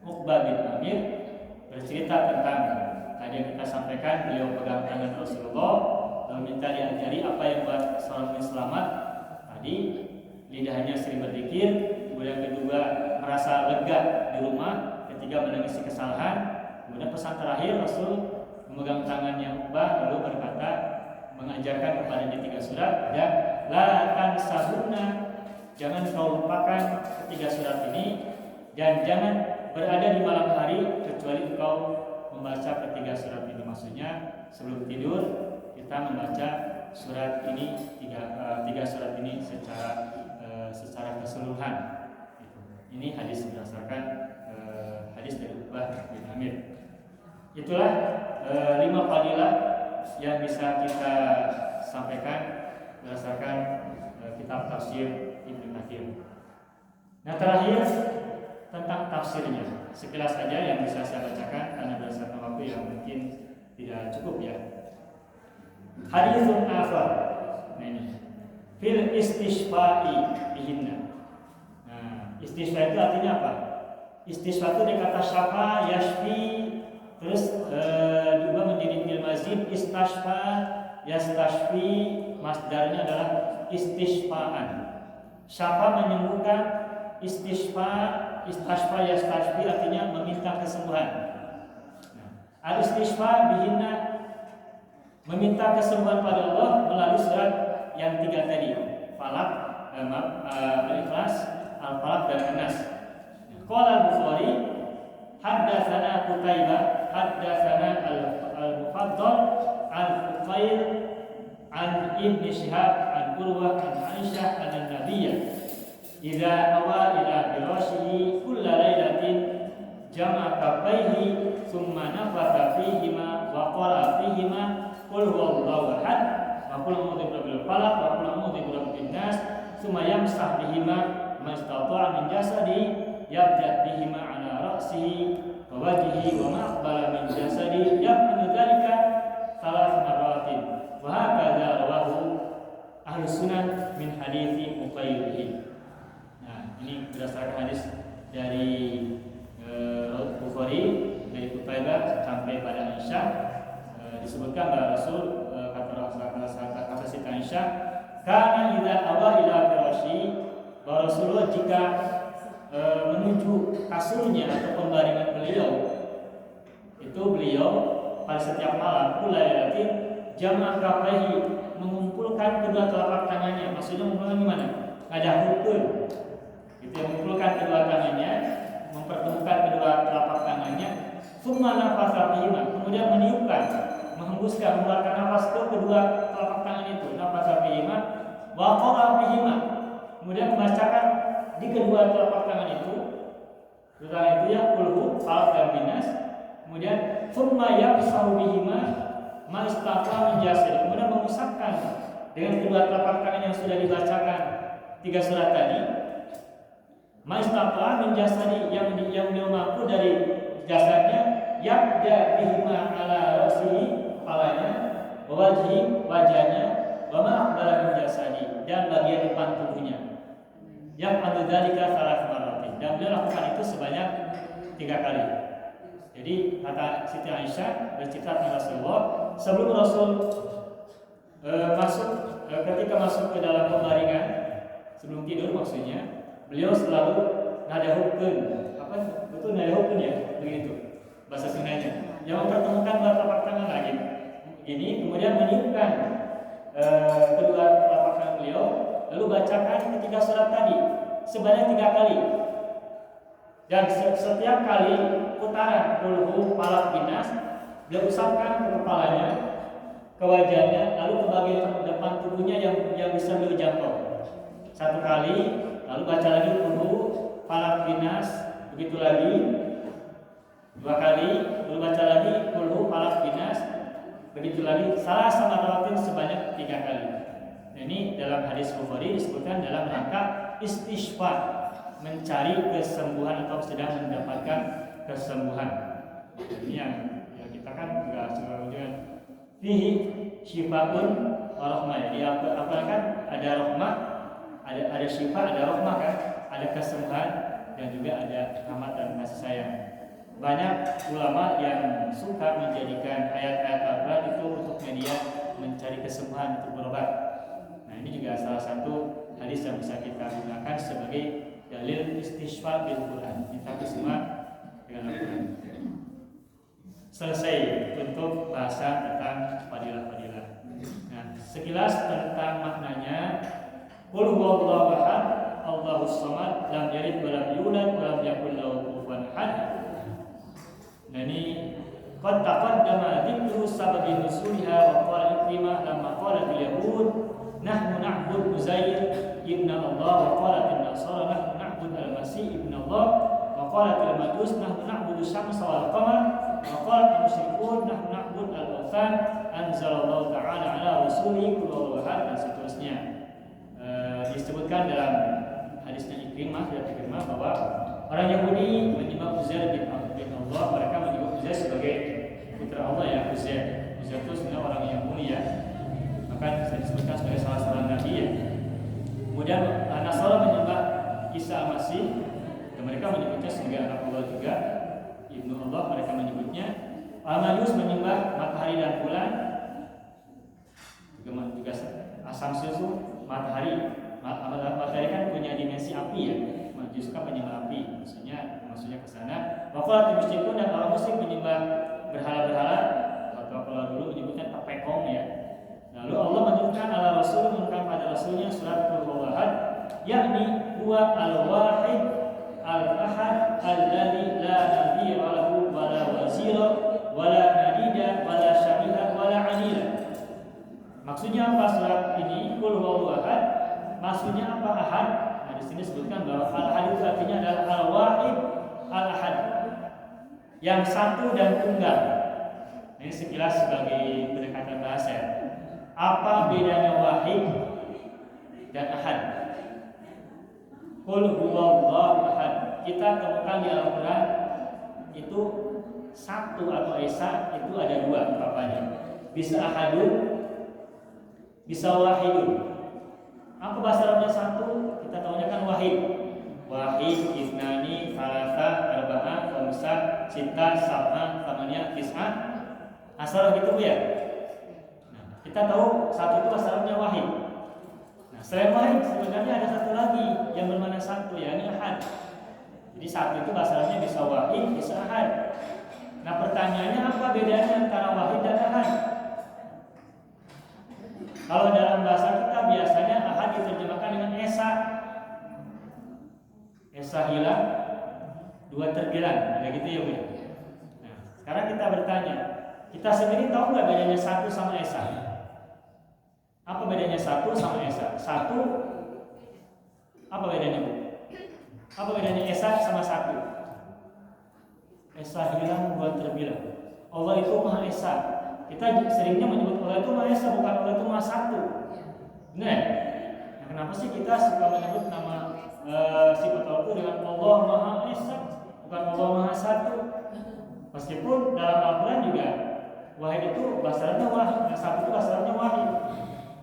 Uqbah bin Amir bercerita tentang tadi yang kita sampaikan, beliau pegang tangan Rasulullah lalu minta diajari apa yang buat seorang muslim selamat. Tadi lidahnya sering berzikir, kemudian kedua merasa lega di rumah, ketiga menangisi kesalahan. Kemudian pesan terakhir Rasul memegang tangannya Uqbah lalu berkata, mengajarkan kepadanya tiga surat, dan la tansahunna, jangan kau lupakan ketiga surat ini, dan jangan berada di malam hari kecuali engkau membaca ketiga surat ini. Maksudnya sebelum tidur kita membaca surat ini, tiga surat ini secara keseluruhan. Ini hadis berdasarkan hadis dari Uqbah bin Amir. Itulah 5 fadilah yang bisa kita sampaikan berdasarkan kitab tafsir Ibnu Katsir. Nah, terakhir tentang tafsirnya, sekilas saja yang bisa saya bacakan karena berdasarkan waktu yang mungkin tidak cukup ya. Haditsun akhar. Nah, ini fil istishfa'i bihinna. Nah, istishfa itu artinya apa? Istishfa itu dari kata syafa yashfi, terus juga menjadi fi'il mazid istashfa yastashfi, masdarnya adalah istishfa'an. Syafa menyembuhkan, istashfa yastashfi artinya meminta kesembuhan. Nah, al-istishfa bihinna, meminta kesembuhan pada Allah melalui surat yang 3 tadi, Falaq, Al-Ikhlas, Al-Falaq dan An-Nas. Qala Al-Bukhari haddatsana Qutaibah haddatsana Al-Mufaddal Al-Fuqair an Ibn Shihab an Urwah an Aisyah an Nabiyya idza awa ila firashihi kulla lailatin jama'a kaffaihi thumma nafatha fihima wa qala fihima qul huwallahu ahad wa qul a'udzu birabbil falaq wa qul a'udzu birabbin nas thumma yamsah bihima ma istata'a min jasadi yabda bihima ala ra'sihi wa wajhihi wa ma aqbala min jasadi yabdu dzalika thalath marratin wa hakadha rawahu ahli sunan min hadithi Muqayyid. Nah, ini berdasarkan hadis dari Bukhari dari Qutaibah sampai pada Aisyah. Disebutkan bahwa Rasul kata Siti Aisyah, karena idza awa ila firasyi, bahwa Rasulullah jika menuju kasurnya atau pembaringan beliau, itu beliau pada setiap malam kulailatin jama'a kaffaihi, mengumpulkan kedua telapak tangannya. Maksudnya mengumpulkan gimana? Ada rukun. Itu yang mengumpulkan kedua tangannya, mempertemukan kedua telapak tangannya, summa nafasa fihima, kemudian meniupkan, menghembuskan, mengeluarkan nafas ke kedua telapak tangan itu, nafasa fihima wa qara fihima, kemudian membacakan di kedua telapak tangan itu, terutama itu ya Qul, Falaq dan Binas, kemudian summa yamsahu bihima ma istata'a min jasadi, kemudian mengusapkan dengan kedua telapak tangan yang sudah dibacakan 3 surat tadi, ma istata'a min jasadi, yang beliau mampu dari jasadnya, yabda bihima ala ra'sihi, kepalanya, wajhi, wajahnya, wa ma aqbala min jasadi, dan bagian depan tubuhnya. Yang pada dzalika salah marratin, dan beliau lakukan itu sebanyak 3 kali. Jadi kata Siti Aisyah bercerita tentang Rasulullah, sebelum Rasul ketika masuk ke dalam pembaringan sebelum tidur, maksudnya beliau selalu nada hukun, apa betul nada hukun ya, begitu bahasa Sundanya, yang mempertemukan dua telapak tangan lagi, ini, kemudian meniupkan kedua telapak tangan beliau, lalu bacakan ketiga surat tadi sebanyak 3 kali. Dan setiap kali putaran kulhu falak binas, beliau usapkan ke kepalanya, ke wajahnya, lalu ke bagian depan tubuhnya yang bisa beliau jangkau. 1 kali, lalu baca lagi kulhu falak binas, begitu lagi 2 kali, lalu baca lagi kulhu falak binas, begitu lagi salah sama rawatin sebanyak 3 kali. Nah, ini dalam hadis Bukhari disebutkan dalam rangka istisfa, mencari kesembuhan atau sedang mendapatkan kesembuhan. Ini yang kita kan juga suka ujian fihi syifaun wa rahmah. Jadi apa kan ada rahmah, ada syifa, ada rahmah kan, ada kesembuhan dan juga ada rahmat dan kasih sayang. Banyak ulama yang suka menjadikan ayat-ayat Al-Quran itu untuk media mencari kesembuhan, untuk berobat. Nah, ini juga salah satu hadis yang bisa kita gunakan sebagai dalil istisfa bil Quran. Kita semua dengan Al-Quran. Selesai untuk bahasa tentang fadilah-fadilah. Nah, sekilas tentang maknanya, qul huwallahu ahad, Allahus samad, lam yalid wa lam yulad wa lam yakul lahu kufuwan ahad. Nah, ini qad taqaddama dzikru sababi nuzuliha wa qala Ikrimah lamma qala bil yahud nahnu na'bud Uzair ibn Allah wa qalat an-nasara nahnu na'bud al-masih ibn Allah wa qalat al-majus nahnu na'bud asy-syamsa wal qamar wa qalat al-musyrikun nahnu na'bud al-awthan anzalallahu ta'ala ala rasulihi qul dan seterusnya. Disebutkan dalam hadisnya Ikrimah bahwa orang Yahudi menyembah Uzair bin Allah, mereka menyebut Uzair sebagai putra Allah ya. Uzair itu sebenarnya orang yang mulia, maka disebutkan sebagai salah seorang nabi ya. Kemudian Nasara menyembah Isa Al-Masih, dan mereka menyebutnya sebagai anak Allah juga, Ibnu Allah mereka menyebutnya. Al-Majus menyembah matahari dan bulan, juga asam susu matahari. Matahari kan punya dimensi api ya. Majus kan menyembah api, maksudnya ke sana. Waqalat musyrikun, dan orang musyrik menyembah berhala-berhala, atau kalau dulu menyebutkan tapekong ya. Lalu Allah menurunkan ala Rasul, menurunkan pada Rasulnya surat Qul Ahad, yakni huwa al-wahid al-ahad alladzi la nadhira lahu wa la wazira wa la nadida wa la syabiha wa la anila. Maksudnya apa surat ini? Qul Ahad. Maksudnya apa ahad? Nah, di sini disebutkan bahwa al-ahad itu artinya adalah al-wahid al-ahad, yang satu dan tunggal. Ini sekilas sebagai pendekatan bahasa. Apa bedanya wahid dan ahad? Qul huwallahu ahad. Kita temukan di Al-Quran itu satu atau esa itu ada 2 apanya. Bisa ahadun, bisa wahidun. Apa bahasa Arabnya satu? Kita tahunya kan wahid. Wahid, isnani, salasa, arba'ah, khamsah, sittah, sab'ah, thamaniyah, tis'ah. Asal gitu ya. Kita tahu satu itu bahasa Arabnya wahid. Nah, selain wahid sebenarnya ada satu lagi yang bermakna satu, yakni ahad. Jadi satu itu bahasa Arabnya bisa wahid, bisa ahad. Nah, pertanyaannya apa bedanya antara wahid dan ahad? Kalau dalam bahasa kita biasanya ahad diterjemahkan dengan esa. Esa hilang, 2 terbilang, ada gitu ya Bu. Nah, sekarang kita bertanya, kita sendiri tahu nggak bedanya satu sama esa? Apa bedanya satu sama esa? Satu, apa bedanya Bu? Apa bedanya esa sama satu? Esa hilang, 2 terbilang. Allah itu Maha Esa. Kita seringnya menyebut Allah itu Maha Esa, bukan Allah itu Maha Satu. Benar ya? Nah, kenapa sih kita suka menyebut nama sifat Allah itu dengan Allah Maha Esa, bukan Allah Maha Satu? Meskipun dalam Al-Quran juga wahid itu bahasa Arabnya wahid, nah satu itu bahasa Arabnya wahid.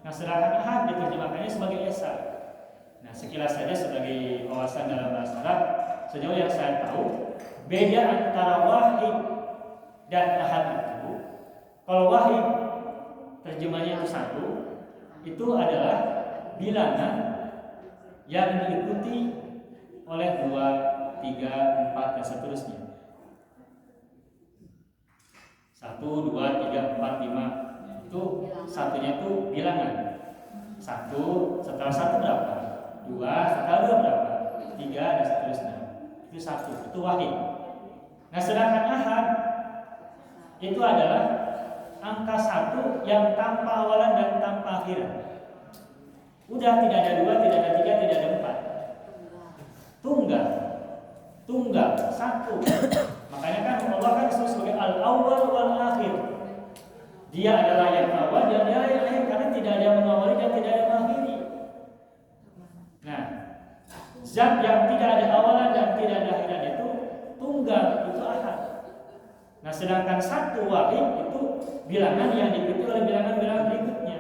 Nah, sedangkan ahad diterjemahkannya sebagai esa. Nah, sekilas saja sebagai wawasan dalam bahasa Arab, sejauh yang saya tahu, beda antara wahid dan ahad itu, kalau wahid terjemahnya itu satu, itu adalah bilangan yang diikuti oleh 2, 3, 4 dan seterusnya. 1, 2, 3, 4, 5. Itu satunya itu bilangan. 1, setelah 1 berapa? 2, setelah 2 berapa? 3 dan seterusnya. Itu 1, itu wahid. Nah, sedangkan ahad itu adalah angka 1 yang tanpa awalan dan tanpa akhiran. Udah tidak ada 2, tidak ada 3, tidak ada 4. Tunggal 1. Makanya kan Allah kan disebut sebagai al-awwal wal akhir. Dia adalah yang awal dan dia yang akhir, karena tidak ada yang mengawali dan tidak ada yang mengakhiri. Nah, zat yang tidak ada awalan dan tidak ada akhiran itu tunggal, itu ahad. Nah, sedangkan 1 wahid itu bilangan yang diikuti oleh bilangan-bilangan berikutnya.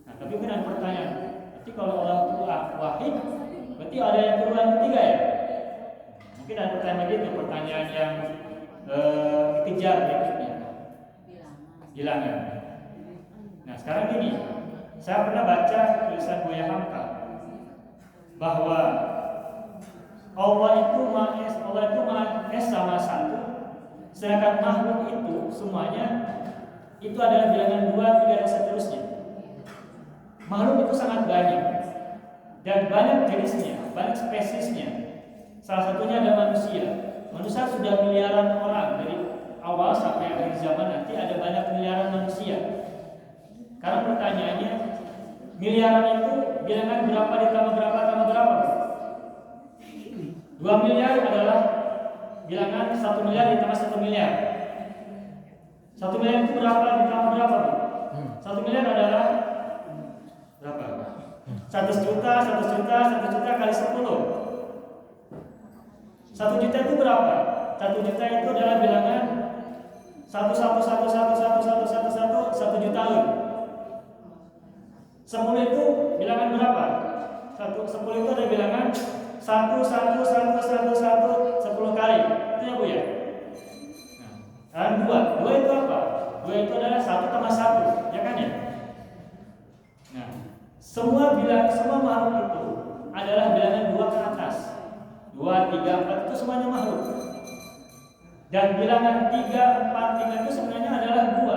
Nah, tapi kan ada pertanyaan, berarti kalau Allah itu wahid, berarti ada yang kedua yang ketiga ya? Mungkin ada pertanyaan begitu, pertanyaan yang dikejar berikutnya. Bilangan. Nah, sekarang gini, saya pernah baca tulisan Buya Hamka bahwa Allah itu Maha Esa sama 1, sedangkan makhluk itu semuanya itu adalah bilangan 2, 3 dan seterusnya. Makhluk itu sangat banyak dan banyak jenisnya, banyak spesiesnya. Salah satunya ada manusia. Manusia sudah miliaran orang, dari awal sampai akhir zaman nanti ada banyak miliaran manusia. Karena pertanyaannya, miliaran itu bilangan berapa ditambah berapa tambah berapa? 2 miliar adalah bilangan 1 miliar ditambah 1 miliar. 1 miliar itu berapa ditambah berapa? 1 miliar adalah berapa? 100 juta, 100 juta, 1 juta kali 10. 1 juta itu berapa? 1 juta itu adalah bilangan 1 juta. 10 itu bilangan berapa? 10 itu ada bilangan 10 kali. Itu ya Bu ya? Nah, 2 itu apa? 2 itu adalah 1 tambah 1, ya kan ya? Nah, semua makhluk itu adalah bilangan 2 ke atas. 2, 3, 4 itu semuanya makhluk. Dan bilangan 3, 4, 3 itu sebenarnya adalah 2.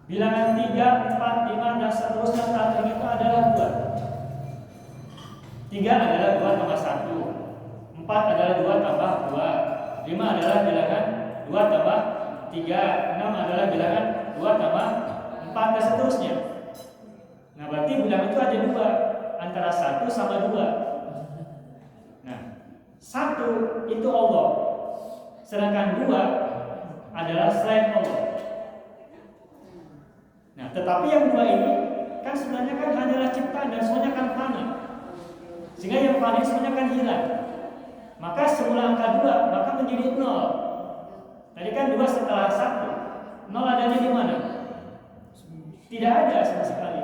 Bilangan 3, 4, 5 dan seterusnya terakhir itu adalah 2. 3 adalah 2 tambah 1. 4 adalah 2 tambah 2. 5 adalah bilangan 2 tambah 3. 6 adalah bilangan 2 tambah 4 dan seterusnya. Nah, berarti bilangan itu ada 2, antara 1 sama 2. Nah, 1 itu Allah, sedangkan 2 adalah selain Allah. Nah, tetapi yang 2 ini kan sebenarnya kan hanyalah ciptaan dan semuanya kan fana. Sehingga yang fana semuanya kan hilang. Maka semula angka 2 maka menjadi 0. Tadi kan 2 setelah 1. 0 adanya di mana? Tidak ada sama sekali.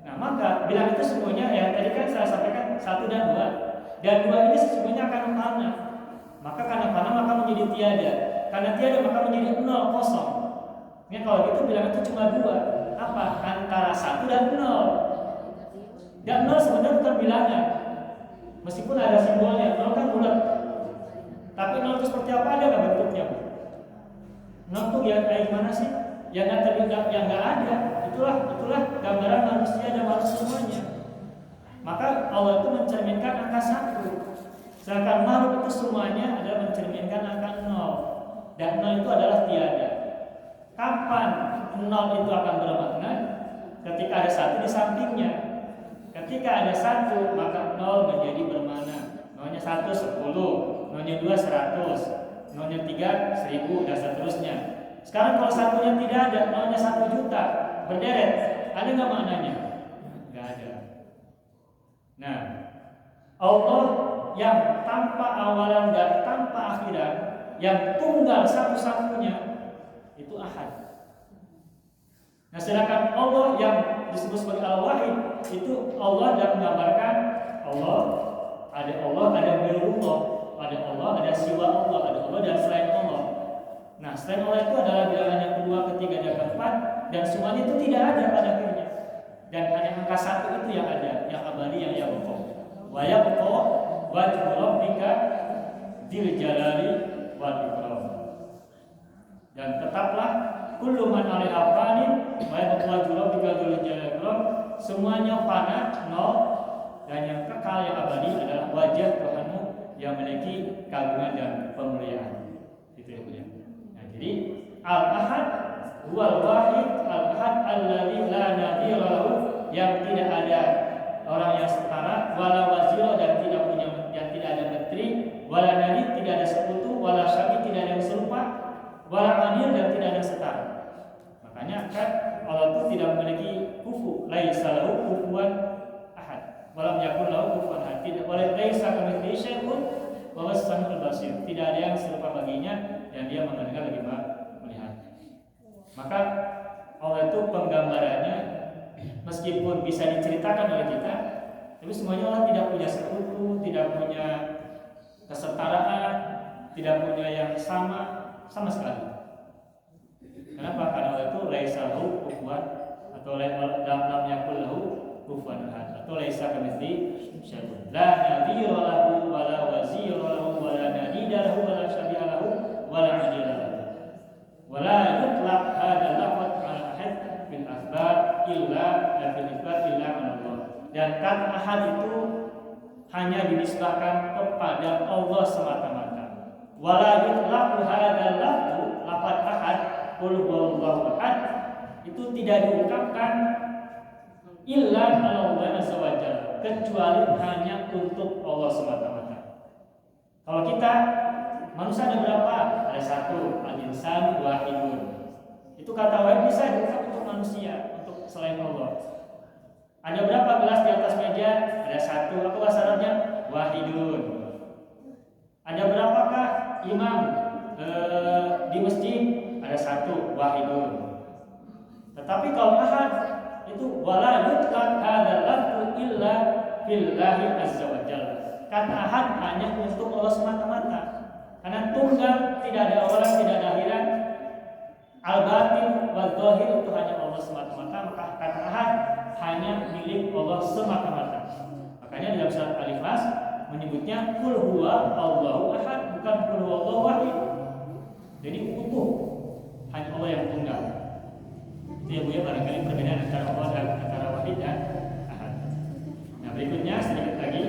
Nah, maka bilang itu semuanya ya tadi kan saya sampaikan 1 dan 2. Dan 2 ini sesungguhnya akan fana. Maka karena fana maka menjadi tiada. Karena tiada maka menjadi 0, kosong. Ini kalau gitu bilang itu cuma 2. Apa? Antara 1 dan 0. Dan 0 sebenarnya bukan bilangan. Meskipun ada simbolnya, 0 kan bulat. Tapi 0 itu seperti apa, ada nggak bentuknya? 0 itu ya kayak gimana sih? Yang nggak ada. Itulah gambaran manusia dan makhluk semuanya. Maka Allah itu mencerminkan angka 1. Sedangkan makhluk itu semuanya adalah mencerminkan angka 0. Dan 0 itu adalah tiada. Kapan 0 itu akan bermakna? Ketika ada 1 di sampingnya. Ketika ada 1 maka 0 menjadi bermakna. 0-nya 1 10, 0-nya 2 100, 0-nya 3 1000 dan seterusnya. Sekarang kalau 1-nya tidak ada, 0-nya 1 juta berderet, ada nggak maknanya? Nggak ada. Nah, Allah yang tanpa awalan dan tanpa akhiran, yang tunggal satu-satunya, itu ahad. Nah, sedangkan Allah yang disebut sebagai al-wahid, itu Allah dan menggambarkan Allah, ada ghairullah, ada Allah, ada siwa Allah, ada Allah dan selain Allah. Nah, selain Allah itu adalah bilangan yang kedua, ketiga, dan keempat, dan semuanya itu tidak ada pada akhirnya. Dan hanya angka 1 itu yang ada, yang abadi, yang yabqa. Wa yabqa wajhu rabbika dzil jalali wal ikram. tetaplah kullu man 'alaiha fanin wa yabqa wajhu rabbika dzul jalali wal ikram, semuanya fana, nol, dan yang kekal yang abadi adalah wajah Tuhanmu yang memiliki keagungan dan kemuliaan. Itu ya, ya. Nah, jadi Al-Ahad huwal wahid al-ahad alladzi la nadhira lahu, yang tidak ada orang yang setara, wala wazira, dan tidak ada menteri, wala nadhir, tidak ada sekutu, wala syabi, tidak ada yang serupa, wala anil, dan tidak ada yang setara. Makanya kan Allah itu tidak memiliki kufu, laisa lahu kufuwan ahad, walam yakun lahu kufuwan ahad, tidak oleh laisa kamitslihi syai'un wa huwas samiul basir, tidak ada yang serupa baginya dan dia mendengar lagi melihat. Maka Allah itu penggambarannya meskipun bisa diceritakan oleh kita, tapi semuanya Allah tidak punya sekutu, tidak punya kesetaraan, tidak punya yang sama sekali. Kenapa? Karena Allah itu laisa lahu kufuwan, atau lam yakul lahu kufuwan ahad, atau laisa kamitslihi syai'un. La nadhira lahu wa la wazira lahu wa la nadida lahu wa la syabiha lahu wa la adila lahu. Wa la yutlaq hadzal lafaz 'ala ahad bil asbab illa fil isbat illa 'ala Allah. Dan kata ahad itu hanya dinisbahkan kepada Allah semata-mata. Wa la yutlaq hadzal lafaz ahad qul huwallahu ahad itu tidak diungkapkan illa 'ala Allah azza wa jalla, kecuali hanya untuk Allah semata-mata. Kalau kita manusia ada berapa? Ada satu, al-insan wahidun. Itu kata wahid bisa diungkap untuk manusia, untuk selain Allah. Ada berapa gelas di atas meja? Ada satu. Apa bahasa Arabnya? Wahidun. Ada berapakah imam di masjid? Ada satu, wahidun. Tetapi kalau ahad itu wala yutlaq hadzal lafzu illa billahi azza wa jalla. Kata ahad hanya untuk Allah semata-mata. Karena tunggal, tidak ada awal, tidak ada akhirat. Al-batin wal zahir itu hanya Allah semata-mata, maka kata ahad hanya milik Allah semata-mata. Makanya dalam surat Al-Ikhlas menyebutnya qul huwa Allahu ahad, bukan qul huwa Allahu wahid. Jadi utuh, hanya Allah yang tunggal. Itu ya Bu ya, barangkali perbedaan antara Allah dan antara wahid dan ahad. Nah, berikutnya sedikit lagi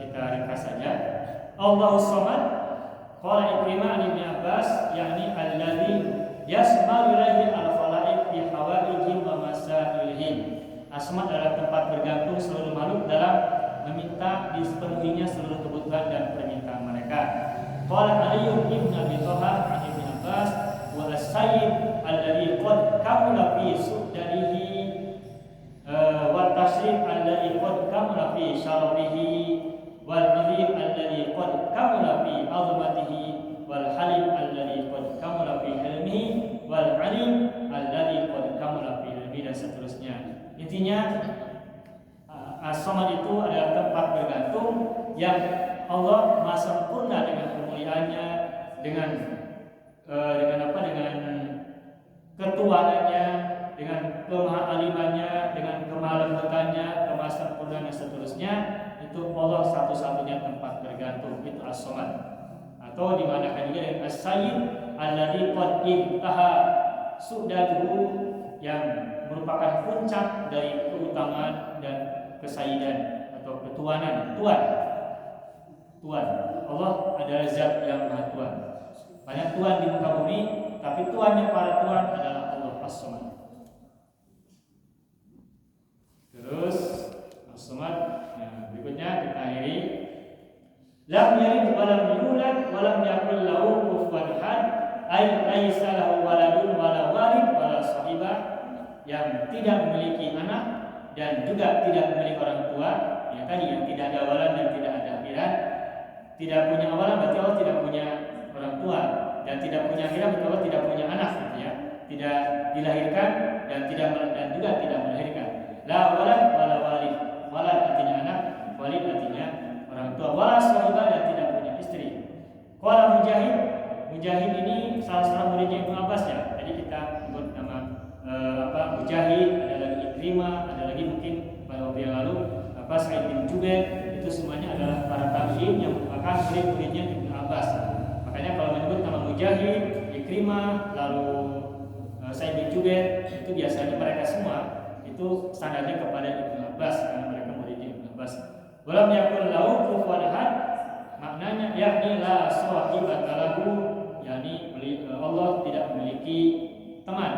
kita ringkas saja. Allahu Samad, qala Ikrimah Ibnu Abbas, yakni alladzi yasma'u ilaihi al-khalaiq fi hawaijihim wa masailihim. As-Samad adalah tempat bergantung seluruh makhluk dalam meminta dipenuhinya seluruh kebutuhan dan permintaan mereka. Qala Ali bin Abi Thalib Ibnu Abbas wa as-sayyid alladzi qad kamula fi sudarihi wa tasrif alladzi qad kamula fi syarrihi wal nadhir alladzi qad kamula fi 'azmatihi wal halim alladzi qad kamula fi ilmihi wal 'alim alladzi qad kamula fi ilmihi, dan seterusnya. Intinya As-Samad itu adalah tempat bergantung yang Allah maha sempurna dengan kemuliaannya, dengan ketuanannya, dengan kemahaalimannya, dengan kemahalembutannya, kemahasempurnaan dan seterusnya. Itu Allah satu-satunya tempat bergantung, itu As-Samad. Atau dimanakan juga dengan As-Sayyid alladzi qad intaha su'daduhu, yang merupakan puncak dari keutamaan dan kesayyidan atau ketuanan, Tuhan. Allah adalah zat yang maha Tuhan. Banyak Tuhan di muka bumi, tapi Tuhannya para Tuhan adalah Allah As-Samad. Terus As-Samad, berikutnya kita akhiri. Lam yalid wa lam yulad wa lam yakul lahu kufuwan ahad, ay laisa lahu waladun wa la walid wa la sahiba, yang tidak memiliki anak dan juga tidak memiliki orang tua. Ya tadi, yang tidak ada awalan dan tidak ada akhirat. Tidak punya awalan berarti Allah tidak punya orang tua, dan tidak punya akhirat berarti Allah tidak punya anak, gitu ya. Tidak dilahirkan dan juga tidak melahirkan. La walad wa la walid. Walad artinya anak, walid artinya orang tua. Wala sahibah, dan tidak punya istri. Qala Mujahid ini salah seorang muridnya Ibnu Abbas ya. Tadi kita sebut nama Mujahid, ada lagi Ikrimah, ada lagi mungkin pada waktu yang lalu Sa'id bin Jubair. Itu semuanya adalah para tabi'in yang merupakan murid-muridnya Ibnu Abbas. Makanya kalau menyebut nama Mujahid, Ikrimah, lalu Sa'id bin Jubair, itu biasanya mereka semua itu standarnya kepada Ibnu Abbas karena mereka muridnya Ibnu Abbas. Walam yakul lahu kufuwan ahad, maknanya yakni la sahibata lahu, yakni Allah tidak memiliki teman.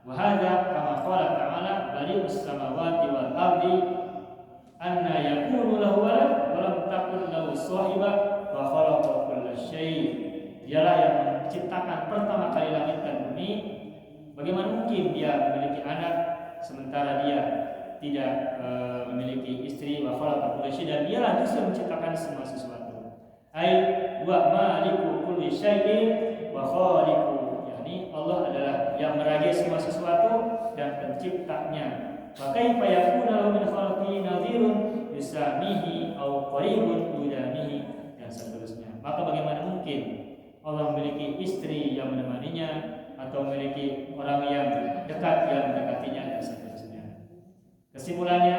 Wa hadza kama qala ta'ala bari'us samawati wal ardi anna yakunu lahu walad wa lam takun lahu sahibah wa khalaqa kulla syai'. Dialah yang menciptakan pertama kali langit dan bumi. Bagaimana mungkin dia memiliki anak sementara dia tidak memiliki istri? Wa khalaqa kulla syai', dan dialah justru menciptakan semua sesuatu. Ai wa maliku kulli syai'in wa khaliqu, yakni Allah adalah yang merajai semua sesuatu dan penciptanya. Wa kaifa yakunu lahu min khalqihi nadhirun yusamihi aw qaribun yudanihi, dan seterusnya. Maka bagaimana mungkin Allah memiliki istri yang menemaninya atau memiliki orang yang dekat yang mendekatinya, dan seterusnya. Kesimpulannya,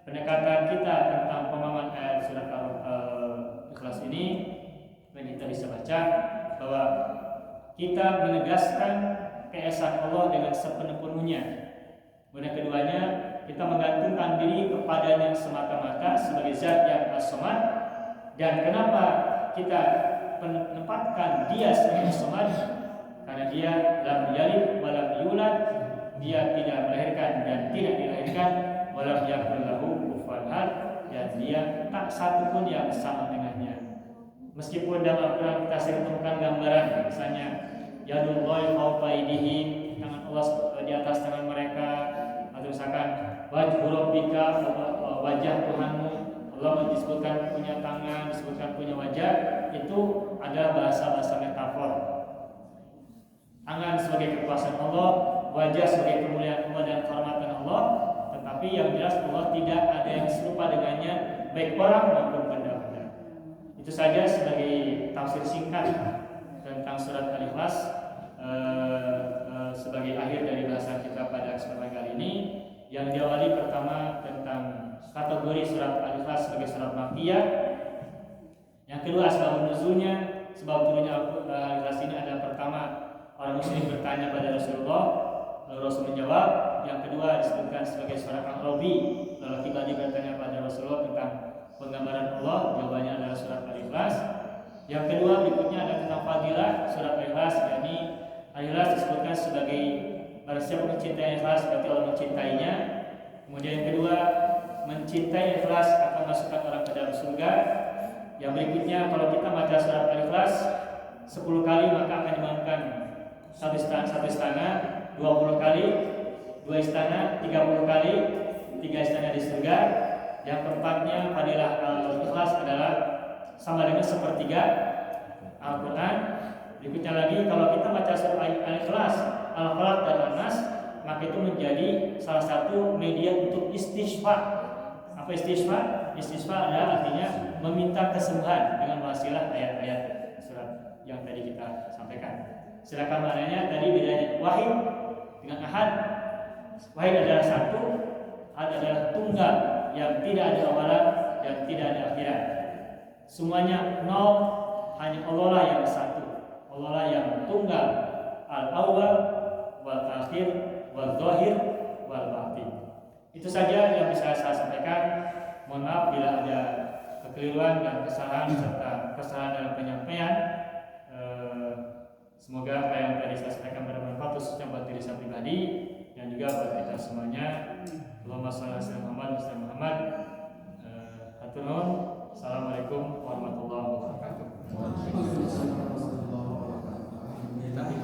pendekatan kita tentang pemahaman ayat surat Al-Ikhlas ini kita bisa baca bahwa kita menegaskan keesaan Allah dengan sepenuh-penuhnya. Kemudian keduanya, kita menggantungkan diri kepadanya semata-mata sebagai zat yang as-samad. Dan kenapa kita menempatkan dia sebagai as-samad? Karena dia lam yalid wa lam yulad, dia tidak melahirkan dan tidak dilahirkan, wa lam yakul lahu kufuwan ahad, dan dia tak satu pun yang sama dengannya. Meskipun dalam Al-Quran kita sering temukan gambaran, misalnya yadullahi fawqa aydihim, tangan Allah di atas tangan mereka, atau misalkan wajhu rabbika, wajah Tuhanmu, Allah disebutkan punya tangan, disebutkan punya wajah, itu adalah bahasa-bahasa metafor. Tangan sebagai kekuasaan Allah, wajah sebagai kemuliaan Allah dan kehormatan Allah, tetapi yang jelas Allah tidak ada yang serupa dengannya, baik orang maupun benda. Itu saja sebagai tafsir singkat tentang surat Al-Ikhlas sebagai akhir dari bahasan kita pada kesempatan kali ini, yang diawali pertama tentang kategori surat Al-Ikhlas sebagai surat Makkiyah. Yang kedua asbabun nuzulnya, sebab turunnya Al-Ikhlas ini adalah pertama orang muslim bertanya pada Rasulullah, lalu Rasul menjawab. Yang kedua disebutkan sebagai surat Al-Rabi, lalu Kibali bertanya pada Rasulullah tentang penggambaran Allah, jawabannya adalah surat Al-Ikhlas. Yang kedua berikutnya ada tentang fadilah surat Al-Ikhlas, yakni Al-Ikhlas disebutkan sebagai barang siapa mencintai Ikhlas berarti Allah mencintainya. Kemudian yang kedua, mencintai Ikhlas akan masukkan orang ke dalam surga. Yang berikutnya, kalau kita baca surat Al-Ikhlas 10 kali maka akan dibangunkan satu istana, 20 kali, 2 istana, 30 kali, 3 istana di surga. Yang keempatnya, fadilah Al-Ikhlas adalah sama dengan sepertiga Al-Quran. Berikutnya lagi, kalau kita baca surat Al-Ikhlas, Al-Falaq dan An-Nas, maka itu menjadi salah satu media untuk istighfar. Apa istighfar? Istighfar adalah artinya meminta kesembuhan dengan wasilah ayat-ayat surat yang tadi kita sampaikan. Silakan maknanya tadi bedanya wahid dengan ahad. Wahid adalah satu, ahad adalah tunggal yang tidak ada awalan dan tidak ada akhirat. Semuanya nol, hanya Allah lah yang satu. Allah lah yang tunggal, al-awwal wal akhir wal zahir wal batin. Itu saja yang bisa saya sampaikan. Mohon maaf bila ada kekeliruan dan kesalahan serta kesalahan dalam penyampaian. Semoga apa yang tadi saya sampaikan bermanfaat khususnya buat diri saya pribadi dan juga buat kita semuanya. Allahumma shalli ala Muhammad wa sallam Muhammad. Hatur nuhun.